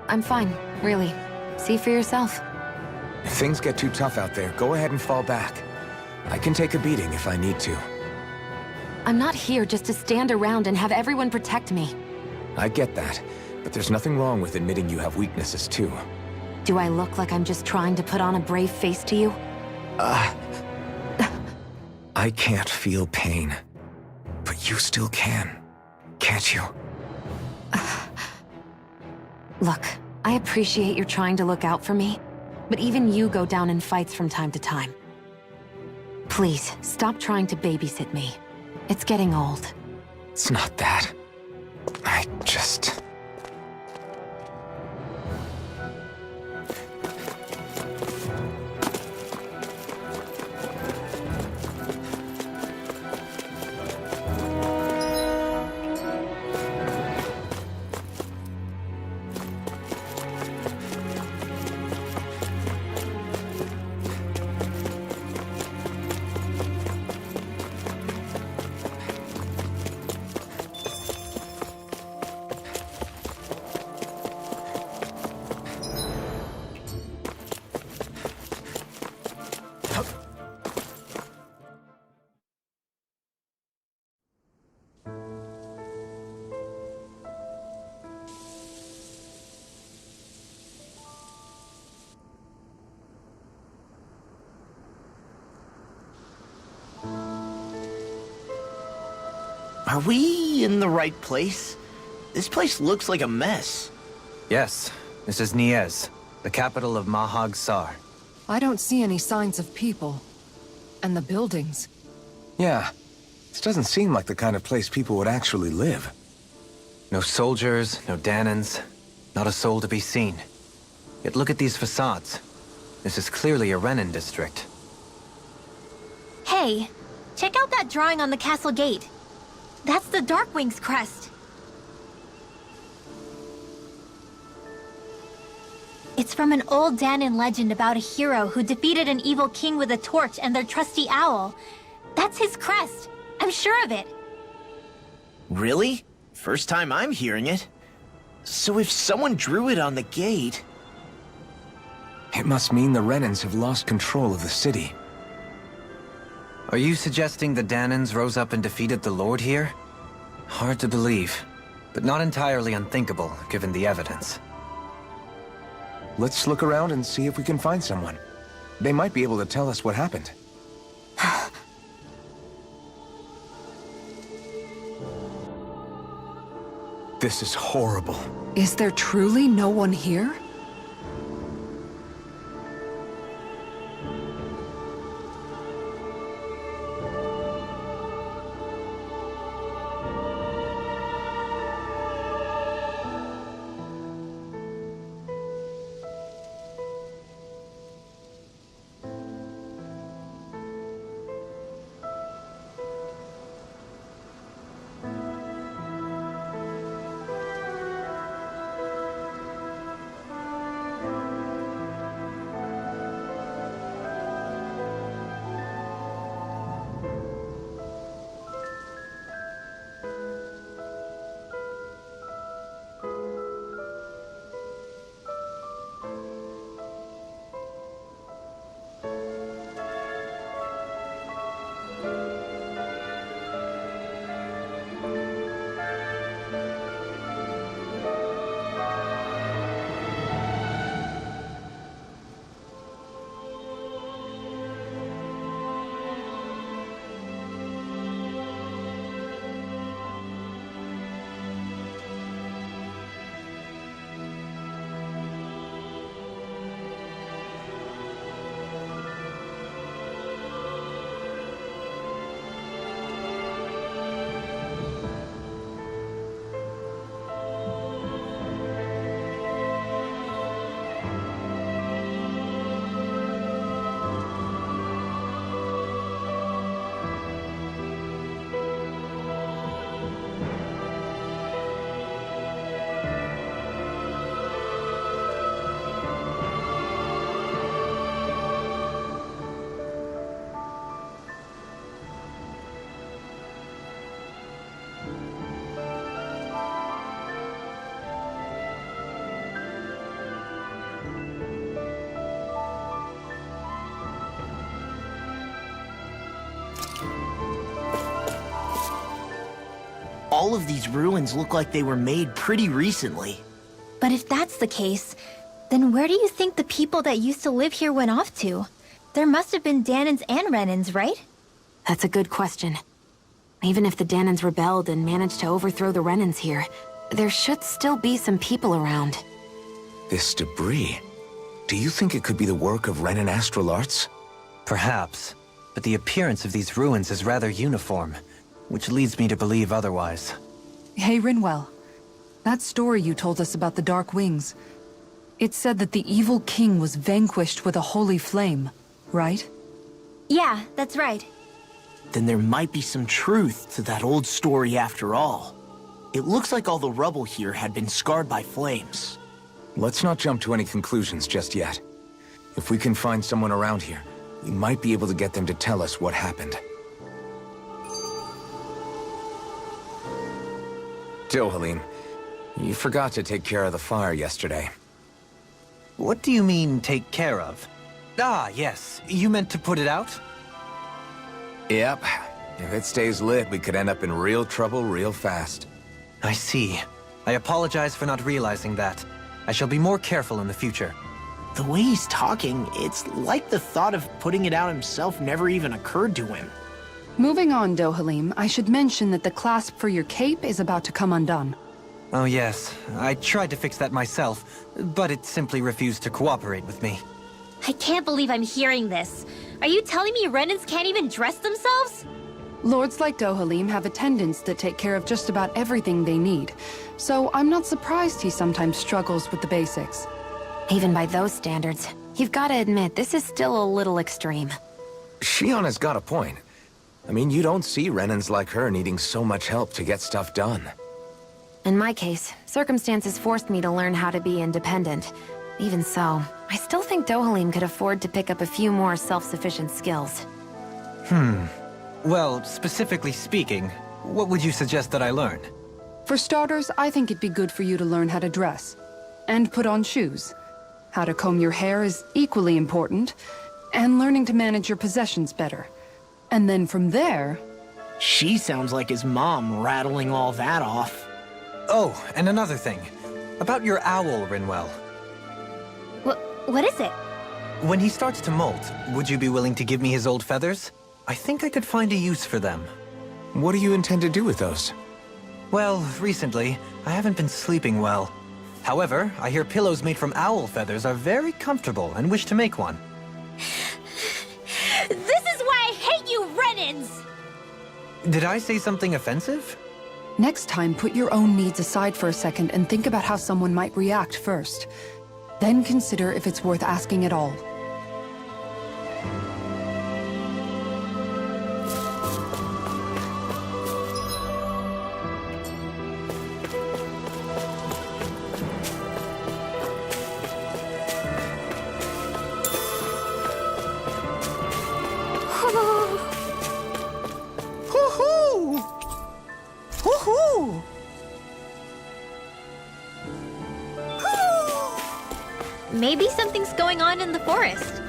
I'm fine, really. See for yourself. If things get too tough out there, go ahead and fall back. I can take a beating if I need to. I'm not here just to stand around and have everyone protect me. I get that, but there's nothing wrong with admitting you have weaknesses too. Do I look like I'm just trying to put on a brave face to you? I can't feel pain. But you still can, can't you? Look, I appreciate you're trying to look out for me, but even you go down in fights from time to time. Please, stop trying to babysit me. It's getting old. It's not that. I just... Are we in the right place? This place looks like a mess. Yes, this is Niez, the capital of Mahag Sar. I don't see any signs of people. And the buildings. Yeah. This doesn't seem like the kind of place people would actually live. No soldiers, no Danans, not a soul to be seen. Yet look at these facades. This is clearly a Renan district. Hey, check out that drawing on the castle gate. That's the Darkwing's crest. It's from an old Danan legend about a hero who defeated an evil king with a torch and their trusty owl. That's his crest. I'm sure of it. Really? First time I'm hearing it. So if someone drew it on the gate... It must mean the Renans have lost control of the city. Are you suggesting the Danans rose up and defeated the Lord here? Hard to believe, but not entirely unthinkable, given the evidence. Let's look around and see if we can find someone. They might be able to tell us what happened. This is horrible. Is there truly no one here? All of these ruins look like they were made pretty recently. But if that's the case, then where do you think the people that used to live here went off to? There must have been Danans and Renans, right? That's a good question. Even if the Danans rebelled and managed to overthrow the Renans here, there should still be some people around. This debris... Do you think it could be the work of Renan astral arts? Perhaps, but the appearance of these ruins is rather uniform. which leads me to believe otherwise. Hey, Rinwell. That story you told us about the Dark Wings. It said that the evil king was vanquished with a holy flame, right? Yeah, that's right. Then there might be some truth to that old story after all. It looks like all the rubble here had been scarred by flames. Let's not jump to any conclusions just yet. If we can find someone around here, we might be able to get them to tell us what happened. Dohalim, you forgot to take care of the fire yesterday. What do you mean, take care of? Ah, yes. You meant to put it out? Yep. If it stays lit, we could end up in real trouble real fast. I see. I apologize for not realizing that. I shall be more careful in the future. The way he's talking, it's like the thought of putting it out himself never even occurred to him. Moving on, Dohalim, I should mention that the clasp for your cape is about to come undone. Oh yes, I tried to fix that myself, but it simply refused to cooperate with me. I can't believe I'm hearing this. Are you telling me Renans can't even dress themselves? Lords like Dohalim have attendants that take care of just about everything they need, so I'm not surprised he sometimes struggles with the basics. Even by those standards, you've got to admit this is still a little extreme. Shionna's got a point. I mean, you don't see Renans like her needing so much help to get stuff done. In my case, circumstances forced me to learn how to be independent. Even so, I still think Dohalim could afford to pick up a few more self-sufficient skills. Well, specifically speaking, what would you suggest that I learn? For starters, I think it'd be good for you to learn how to dress. And put on shoes. How to comb your hair is equally important. And learning to manage your possessions better. And then from there... She sounds like his mom rattling all that off. Oh, and another thing. About your owl, Rinwell. What is it? When he starts to molt, would you be willing to give me his old feathers? I think I could find a use for them. What do you intend to do with those? Well, recently, I haven't been sleeping well. However, I hear pillows made from owl feathers are very comfortable and wish to make one. This is why I hate you, Renans! Did I say something offensive? Next time, put your own needs aside for a second and think about how someone might react first. Then consider if it's worth asking at all. Hoo-hoo! Hoo-hoo! Maybe something's going on in the forest.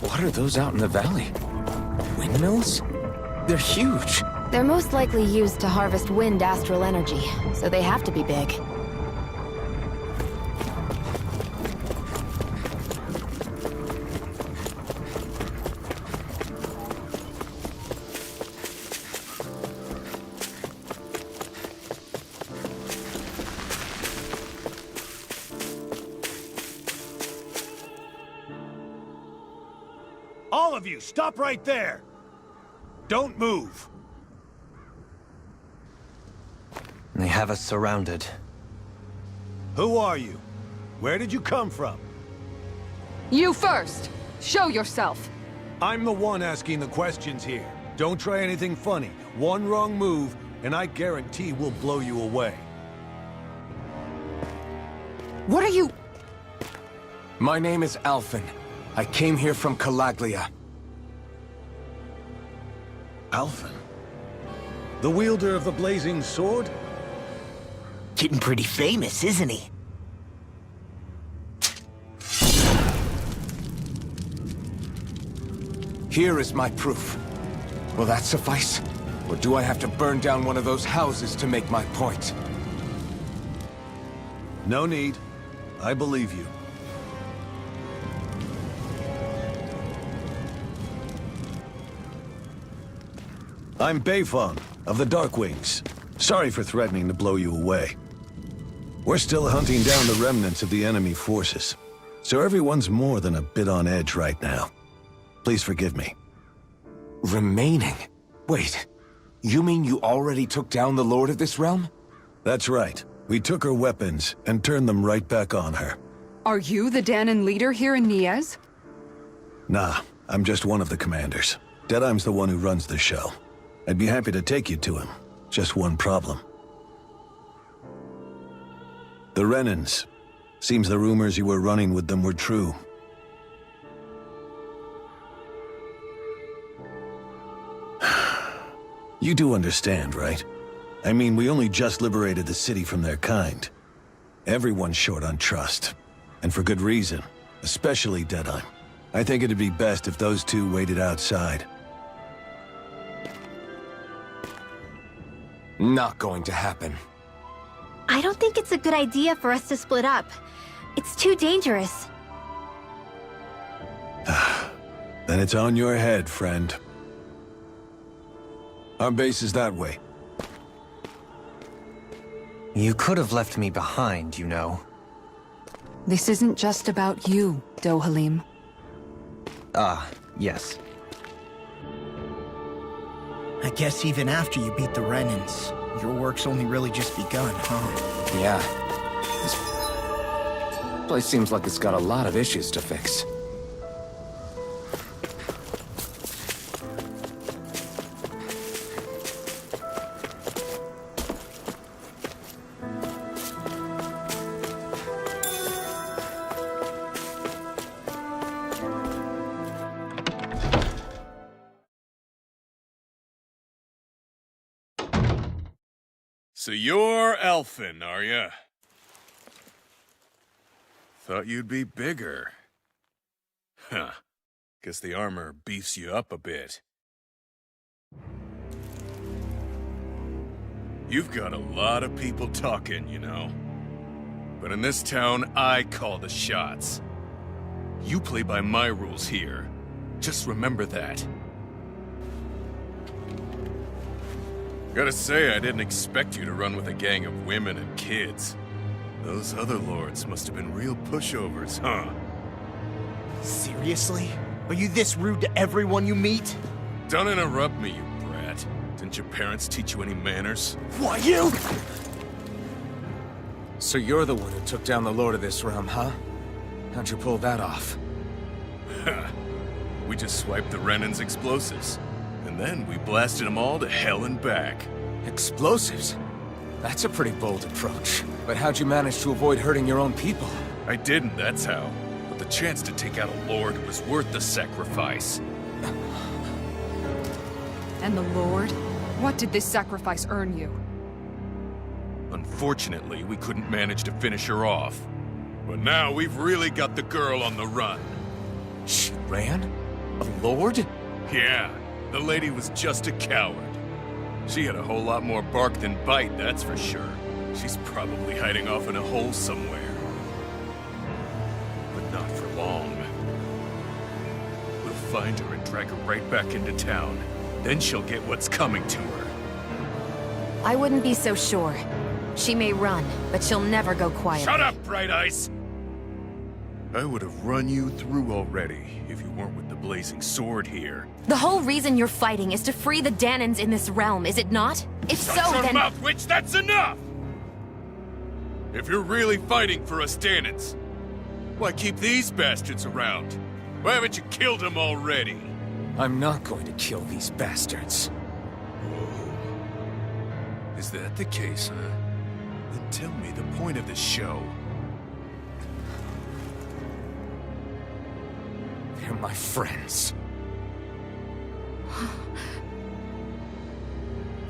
What are those out in the valley? Windmills? They're huge. They're most likely used to harvest wind astral energy, so they have to be big. All of you, stop right there! Don't move! They have us surrounded. Who are you? Where did you come from? You first! Show yourself! I'm the one asking the questions here. Don't try anything funny. One wrong move, and I guarantee we'll blow you away. What are you... My name is Alphen. I came here from Calaglia. Alphen? The wielder of the blazing sword? Getting pretty famous, isn't he? Here is my proof. Will that suffice? Or do I have to burn down one of those houses to make my point? No need. I believe you. I'm Beifong, of the Darkwings. Sorry for threatening to blow you away. We're still hunting down the remnants of the enemy forces, so everyone's more than a bit on edge right now. Please forgive me. Remaining? Wait, you mean you already took down the Lord of this realm? That's right. We took her weapons and turned them right back on her. Are you the Danon leader here in Niez? Nah, I'm just one of the commanders. Deadeye's the one who runs the show. I'd be happy to take you to him. Just one problem. The Renans. Seems the rumors you were running with them were true. You do understand, right? I mean, we only just liberated the city from their kind. Everyone's short on trust. And for good reason. Especially Deadeye. I think it'd be best if those two waited outside. Not going to happen. I don't think it's a good idea for us to split up. It's too dangerous. Then it's on your head, friend. Our base is that way. You could have left me behind, you know. This isn't just about you, Dohalim. Ah, yes. I guess even after you beat the Renans, your work's only really just begun, huh? Yeah. This place seems like it's got a lot of issues to fix. So you're Elfin, are ya? Thought you'd be bigger. Huh. Guess the armor beefs you up a bit. You've got a lot of people talking, you know. But in this town, I call the shots. You play by my rules here. Just remember that. Gotta say, I didn't expect you to run with a gang of women and kids. Those other lords must have been real pushovers, huh? Seriously? Are you this rude to everyone you meet? Don't interrupt me, you brat. Didn't your parents teach you any manners? Why, you? So you're the one who took down the Lord of this realm, huh? How'd you pull that off? We just swiped the Renan's explosives. And then we blasted them all to hell and back. Explosives? That's a pretty bold approach. But how'd you manage to avoid hurting your own people? I didn't, that's how. But the chance to take out a lord was worth the sacrifice. And the Lord? What did this sacrifice earn you? Unfortunately, we couldn't manage to finish her off. But now we've really got the girl on the run. She ran? A lord? Yeah, the lady was just a coward. She had a whole lot more bark than bite, that's for sure. She's probably hiding off in a hole somewhere. But not for long. We'll find her and drag her right back into town. Then she'll get what's coming to her. I wouldn't be so sure. She may run, but she'll never go quiet. Shut up, Bright Ice! I would have run you through already if you weren't with the blazing sword here. The whole reason you're fighting is to free the Danons in this realm, is it not? If so, Shut your then— mouth, witch! That's enough! If you're really fighting for us Danons, why keep these bastards around? Why haven't you killed them already? I'm not going to kill these bastards. Whoa. Is that the case, huh? Then tell me the point of the show. They're my friends.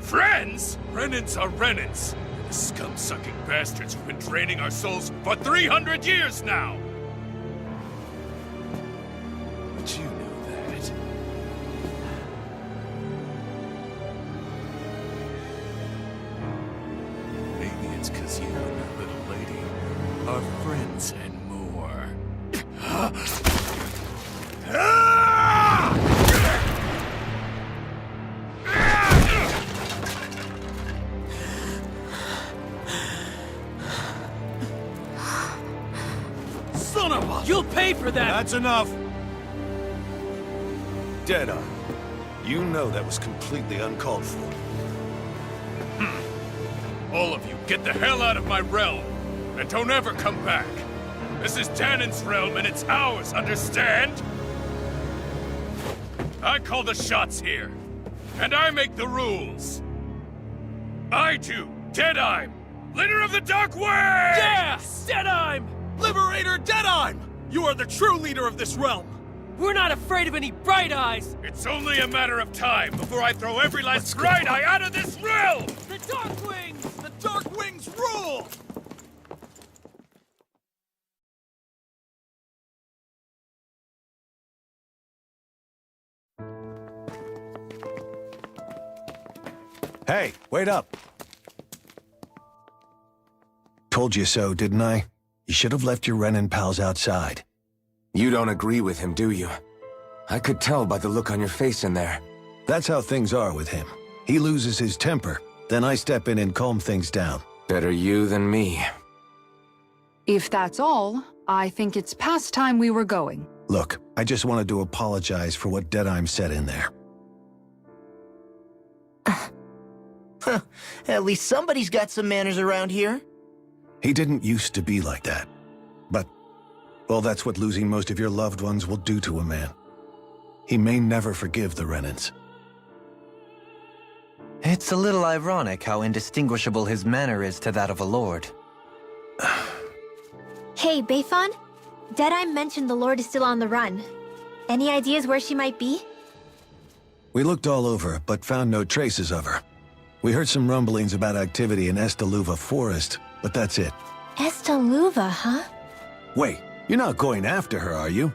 Friends? Renans are Renans. The scum-sucking bastards who've been draining our souls for 300 years now! But you know that. Maybe it's 'cause you and that little lady are friends and more. Son of a... You'll pay for that! That's enough! Deadeye, you know that was completely uncalled for. All of you, get the hell out of my realm! And don't ever come back! This is Danon's realm and it's ours, understand? I call the shots here. And I make the rules. I do, Deadeye, leader of the Dark Way! Yeah! Deadeye! Liberator Deadeye! You are the true leader of this realm! We're not afraid of any Bright Eyes! It's only a matter of time before I throw every last Bright Eye out of this realm! The Dark Wings! The Dark Wings rule! Hey, wait up! Told you so, didn't I? You should have left your Renin pals outside. You don't agree with him, do you? I could tell by the look on your face in there. That's how things are with him. He loses his temper, then I step in and calm things down. Better you than me. If that's all, I think it's past time we were going. Look, I just wanted to apologize for what Deadeye said in there. At least somebody's got some manners around here. He didn't used to be like that. But, well, that's what losing most of your loved ones will do to a man. He may never forgive the Renins. It's a little ironic how indistinguishable his manner is to that of a lord. Hey, Beifon? Deadeye mentioned the Lord is still on the run. Any ideas where she might be? We looked all over, but found no traces of her. We heard some rumblings about activity in Estaluva Forest, but that's it. Estaluva, huh? Wait, you're not going after her, are you?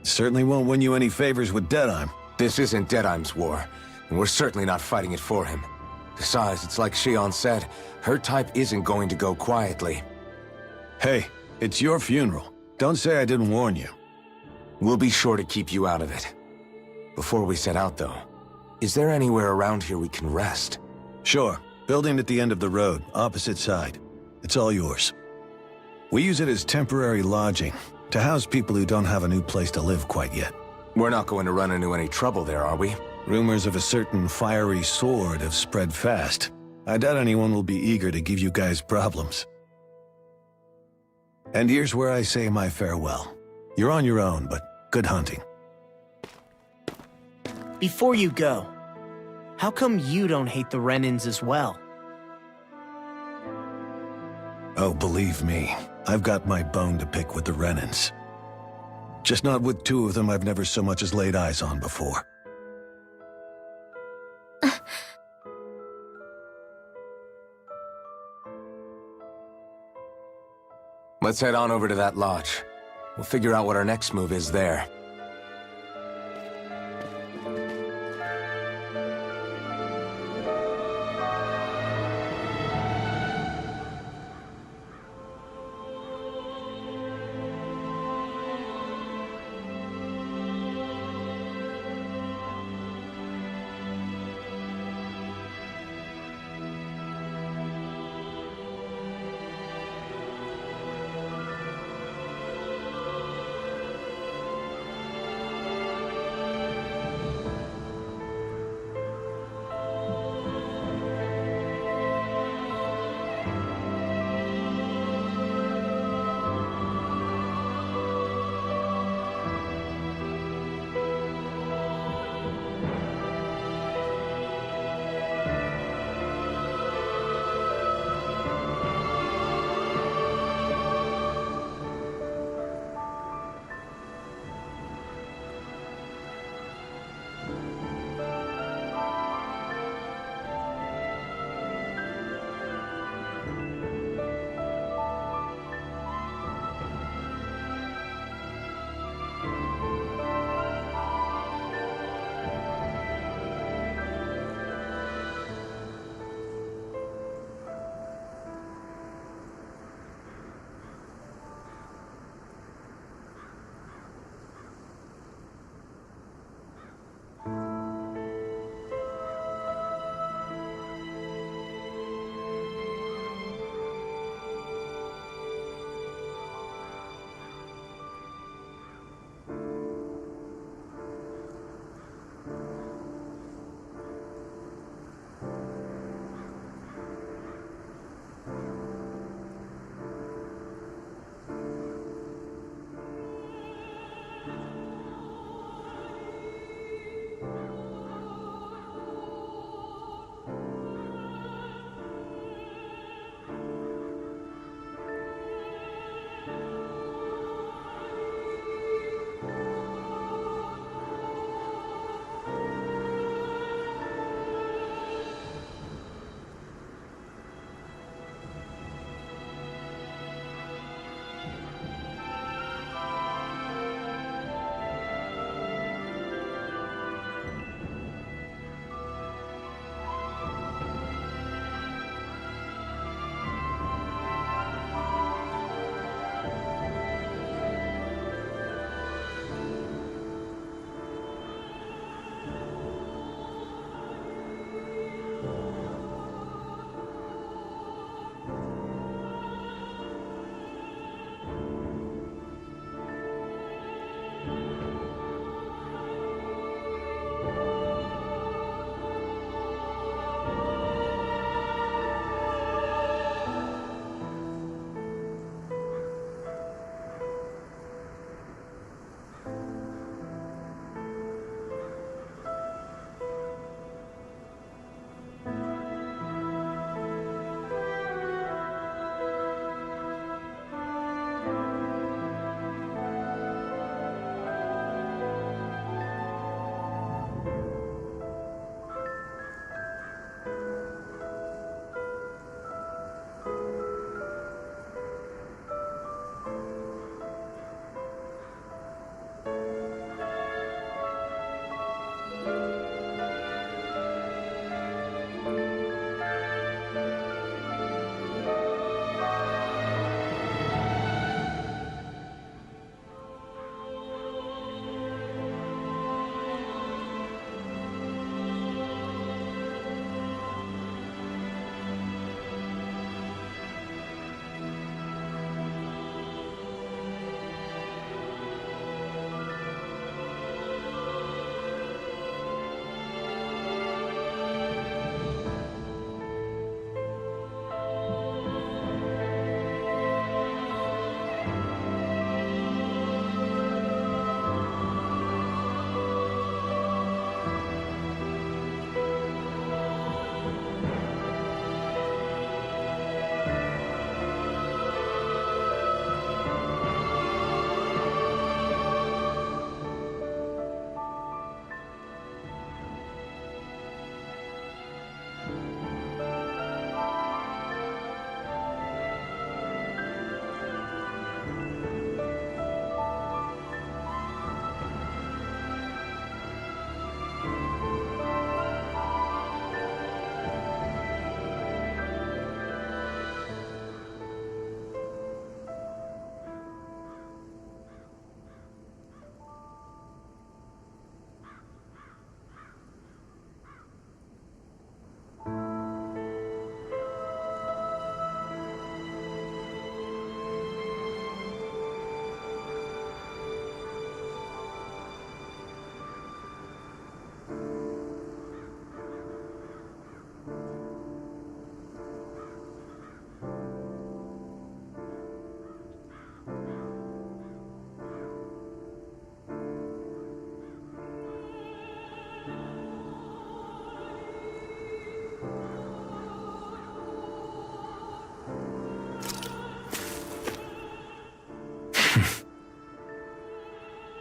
Certainly won't win you any favors with Deadeye. This isn't Deadeye's war, and we're certainly not fighting it for him. Besides, it's like Shion said, her type isn't going to go quietly. Hey, it's your funeral. Don't say I didn't warn you. We'll be sure to keep you out of it. Before we set out, though, is there anywhere around here we can rest? Sure. Building at the end of the road, opposite side. It's all yours. We use it as temporary lodging, to house people who don't have a new place to live quite yet. We're not going to run into any trouble there, are we? Rumors of a certain fiery sword have spread fast. I doubt anyone will be eager to give you guys problems. And here's where I say my farewell. You're on your own, but good hunting. Before you go, how come you don't hate the Renins as well? Oh, believe me, I've got my bone to pick with the Renins. Just not with two of them I've never so much as laid eyes on before. Let's head on over to that lodge. We'll figure out what our next move is there.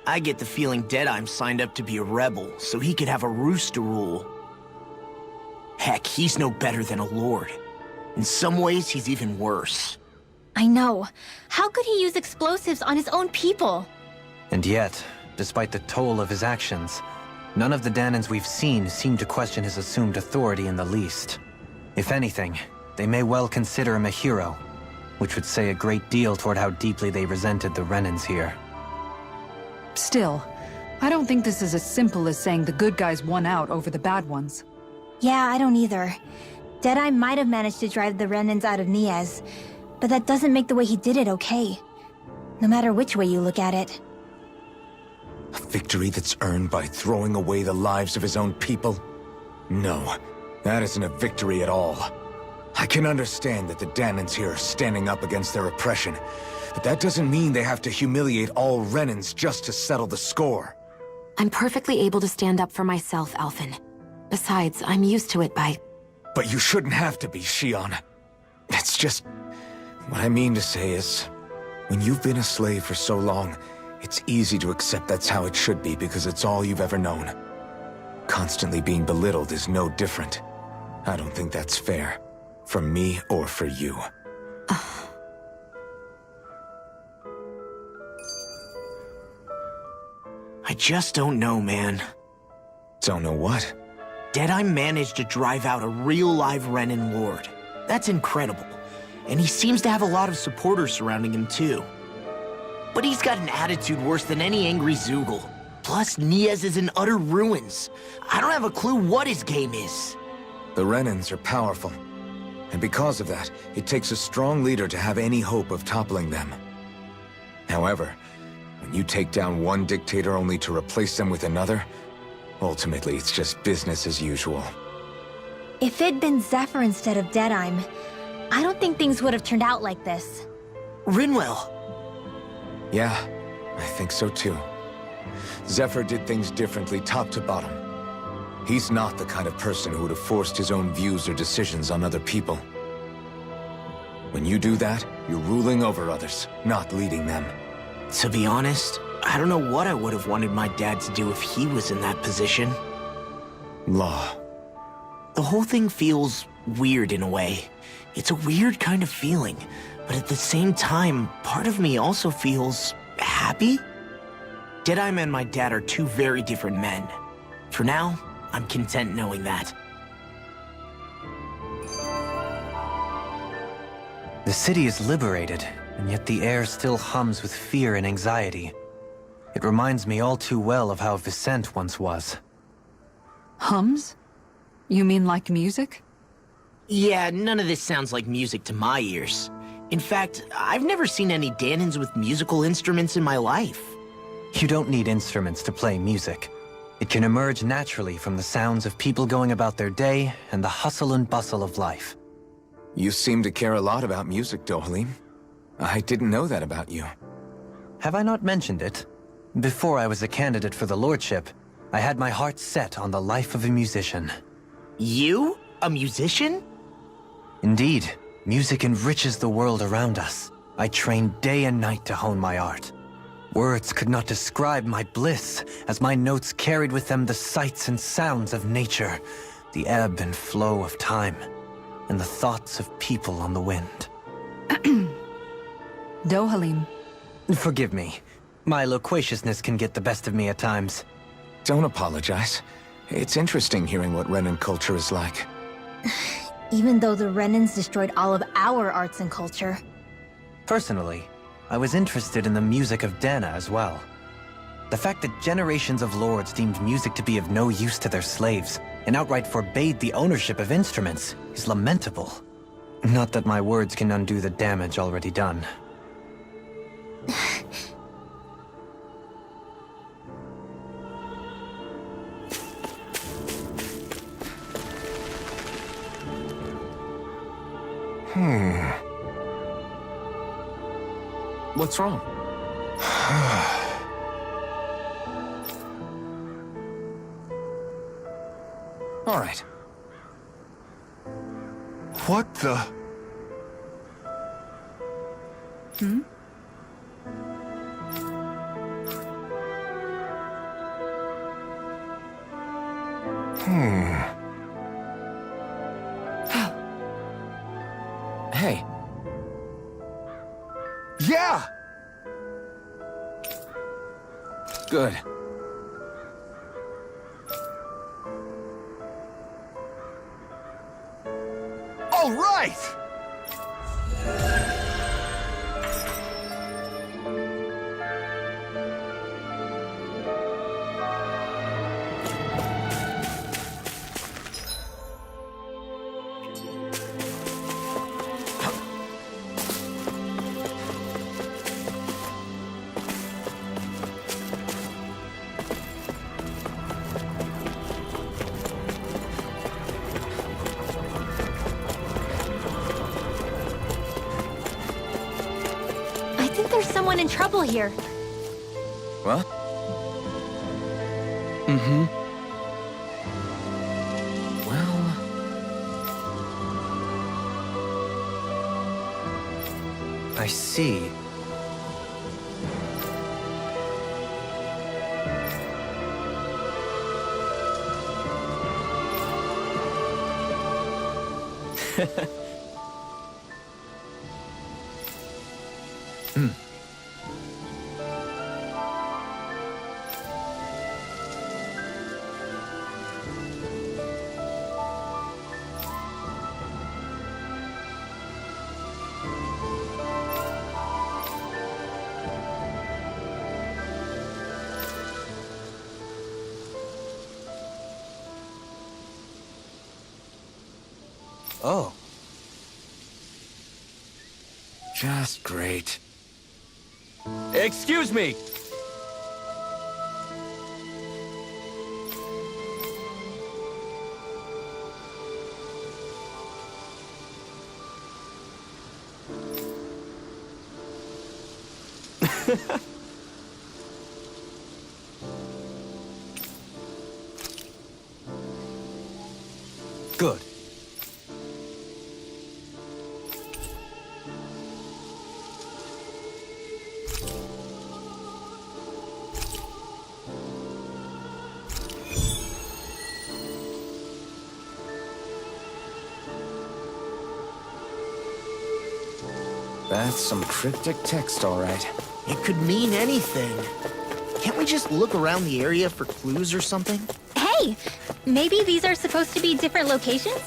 I get the feeling Deadeye signed up to be a rebel so he could have a roost to rule. Heck, he's no better than a lord. In some ways, he's even worse. I know. How could he use explosives on his own people? And yet, despite the toll of his actions, none of the Danans we've seen seem to question his assumed authority in the least. If anything, they may well consider him a hero, which would say a great deal toward how deeply they resented the Renans here. Still, I don't think this is as simple as saying the good guys won out over the bad ones. Yeah, I don't either. Deadeye might have managed to drive the Renans out of Niez, but that doesn't make the way he did it okay. No matter which way you look at it. A victory that's earned by throwing away the lives of his own people? No, that isn't a victory at all. I can understand that the Danans here are standing up against their oppression, but that doesn't mean they have to humiliate all Renans just to settle the score. I'm perfectly able to stand up for myself, Alphen. Besides, I'm used to it by... But you shouldn't have to be, Shion. It's just... What I mean to say is, when you've been a slave for so long, it's easy to accept that's how it should be because it's all you've ever known. Constantly being belittled is no different. I don't think that's fair. For me or for you. I just don't know, man. Don't know what? Deadeye managed to drive out a real live Renan lord. That's incredible. And he seems to have a lot of supporters surrounding him too. But he's got an attitude worse than any angry Zoogle. Plus, Niez is in utter ruins. I don't have a clue what his game is. The Renans are powerful. And because of that, it takes a strong leader to have any hope of toppling them. However, when you take down one dictator only to replace them with another, ultimately it's just business as usual. If it'd been Zephyr instead of Deadeye, I don't think things would have turned out like this. Rinwell. Yeah, I think so too. Zephyr did things differently top to bottom. He's not the kind of person who would have forced his own views or decisions on other people. When you do that, you're ruling over others, not leading them. To be honest, I don't know what I would have wanted my dad to do if he was in that position. Law. The whole thing feels weird in a way. It's a weird kind of feeling, but at the same time, part of me also feels happy. Deadeye and my dad are two very different men. For now, I'm content knowing that. The city is liberated, and yet the air still hums with fear and anxiety. It reminds me all too well of how Vicente once was. Hums? You mean like music? Yeah, none of this sounds like music to my ears. In fact, I've never seen any Danans with musical instruments in my life. You don't need instruments to play music. It can emerge naturally from the sounds of people going about their day and the hustle and bustle of life. You seem to care a lot about music, Dohalim. I didn't know that about you. Have I not mentioned it? Before I was a candidate for the lordship, I had my heart set on the life of a musician. You? A musician? Indeed, music enriches the world around us. I trained day and night to hone my art. Words could not describe my bliss, as my notes carried with them the sights and sounds of nature, the ebb and flow of time, and the thoughts of people on the wind. Dohalim. Forgive me. My loquaciousness can get the best of me at times. Don't apologize. It's interesting hearing what Renan culture is like. Even though the Renans destroyed all of our arts and culture. Personally, I was interested in the music of Dana as well. The fact that generations of lords deemed music to be of no use to their slaves and outright forbade the ownership of instruments is lamentable. Not that my words can undo the damage already done. What's wrong? All right. What the? Hey. Yeah! Good. All right! I think there's someone in trouble here. What? Mm-hmm. Well... I see. Oh. Just great. Excuse me! Good. That's some cryptic text, all right. It could mean anything. Can't we just look around the area for clues or something? Hey! Maybe these are supposed to be different locations?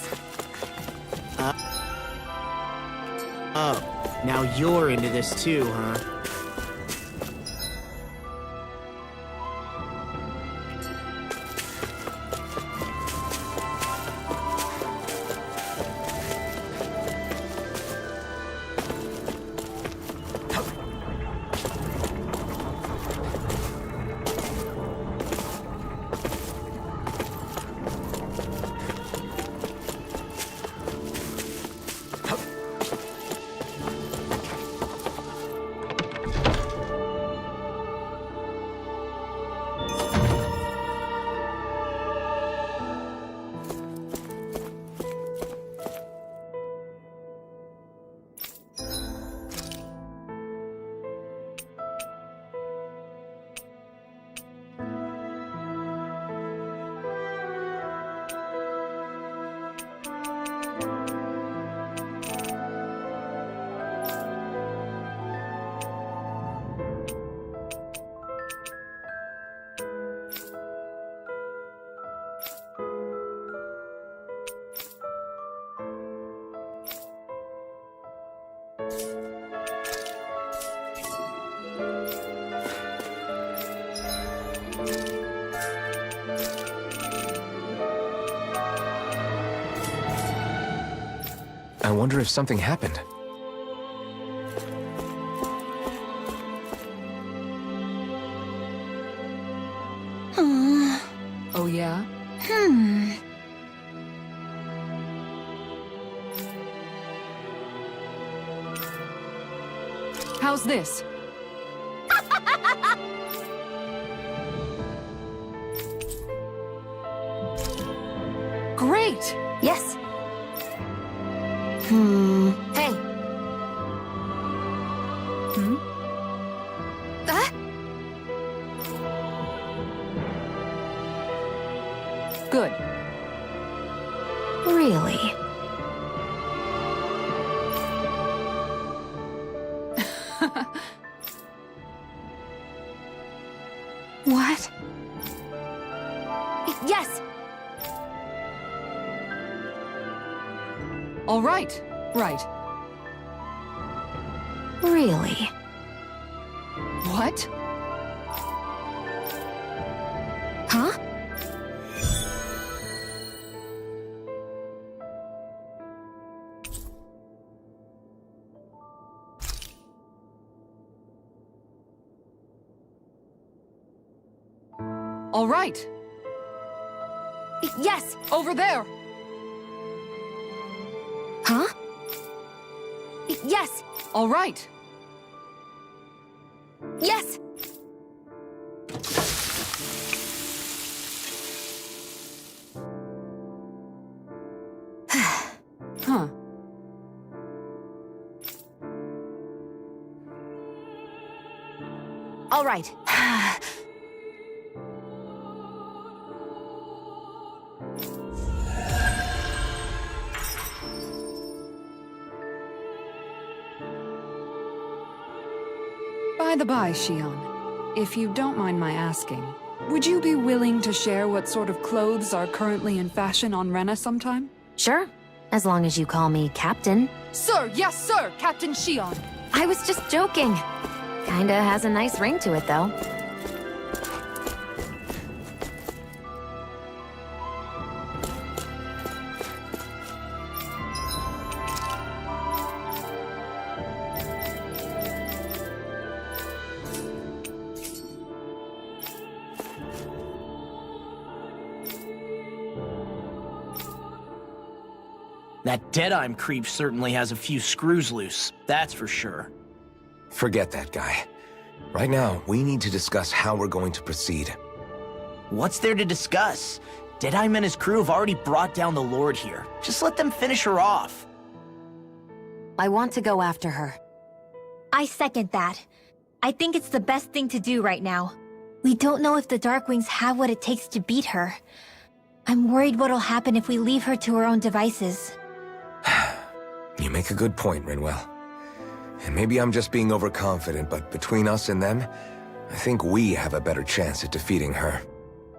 Oh, now you're into this too, huh? I wonder if something happened. Oh yeah? How's this? Great! Yes. Hey. Ah! Good. What? Yes! All right. Right. Really? What? Huh? All right. Yes! Over there. Huh? Yes! All right. Yes! Huh. All right. By the by, Shion, if you don't mind my asking, would you be willing to share what sort of clothes are currently in fashion on Rena sometime? Sure. As long as you call me Captain. Sir, yes, sir, Captain Shion. I was just joking. Kinda has a nice ring to it, though. That Deadeye creep certainly has a few screws loose, that's for sure. Forget that guy. Right now, we need to discuss how we're going to proceed. What's there to discuss? Deadeye and his crew have already brought down the Lord here. Just let them finish her off. I want to go after her. I second that. I think it's the best thing to do right now. We don't know if the Darkwings have what it takes to beat her. I'm worried what'll happen if we leave her to her own devices. You make a good point, Rinwell. And maybe I'm just being overconfident, but between us and them, I think we have a better chance at defeating her.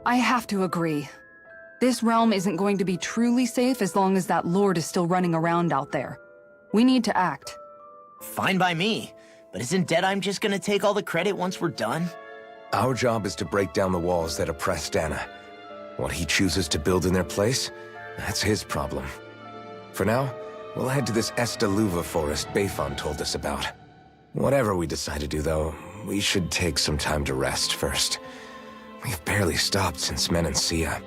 I have to agree. This realm isn't going to be truly safe as long as that Lord is still running around out there. We need to act. Fine by me. But isn't Deadeye just gonna take all the credit once we're done? Our job is to break down the walls that oppress Dana. What he chooses to build in their place, that's his problem. For now, we'll head to this Estaluva forest Bayfon told us about. Whatever we decide to do, though, we should take some time to rest first. We've barely stopped since Menancia.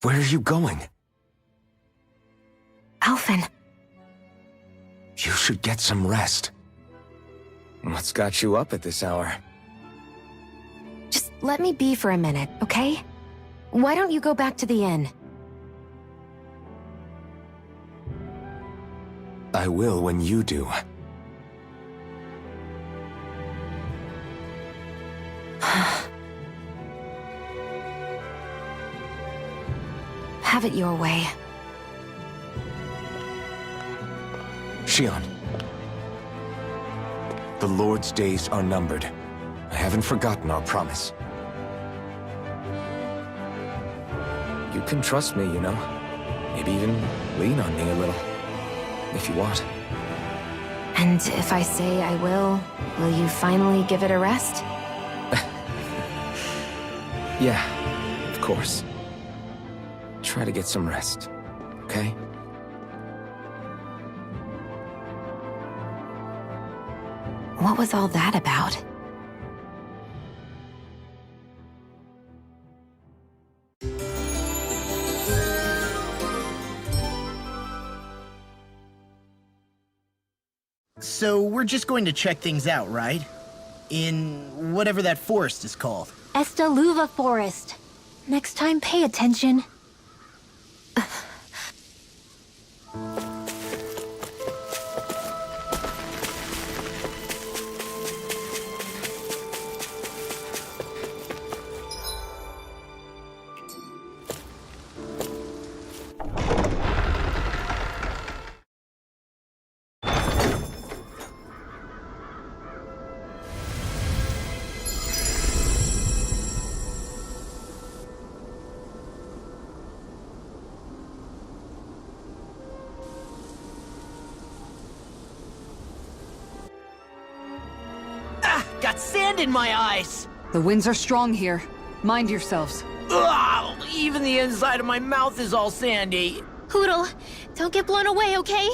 Where are you going? Alphen. You should get some rest. What's got you up at this hour? Just let me be for a minute, okay? Why don't you go back to the inn? I will when you do. Have it your way. Shion. The Lord's days are numbered. I haven't forgotten our promise. You can trust me, you know. Maybe even lean on me a little. If you want. And if I say I will you finally give it a rest? Yeah, of course. Try to get some rest, okay? What was all that about? So we're just going to check things out, right? In whatever that forest is called. Estaluva Forest. Next time, pay attention. Got sand in my eyes! The winds are strong here. Mind yourselves. Ugh, even the inside of my mouth is all sandy. Hootle, don't get blown away, okay?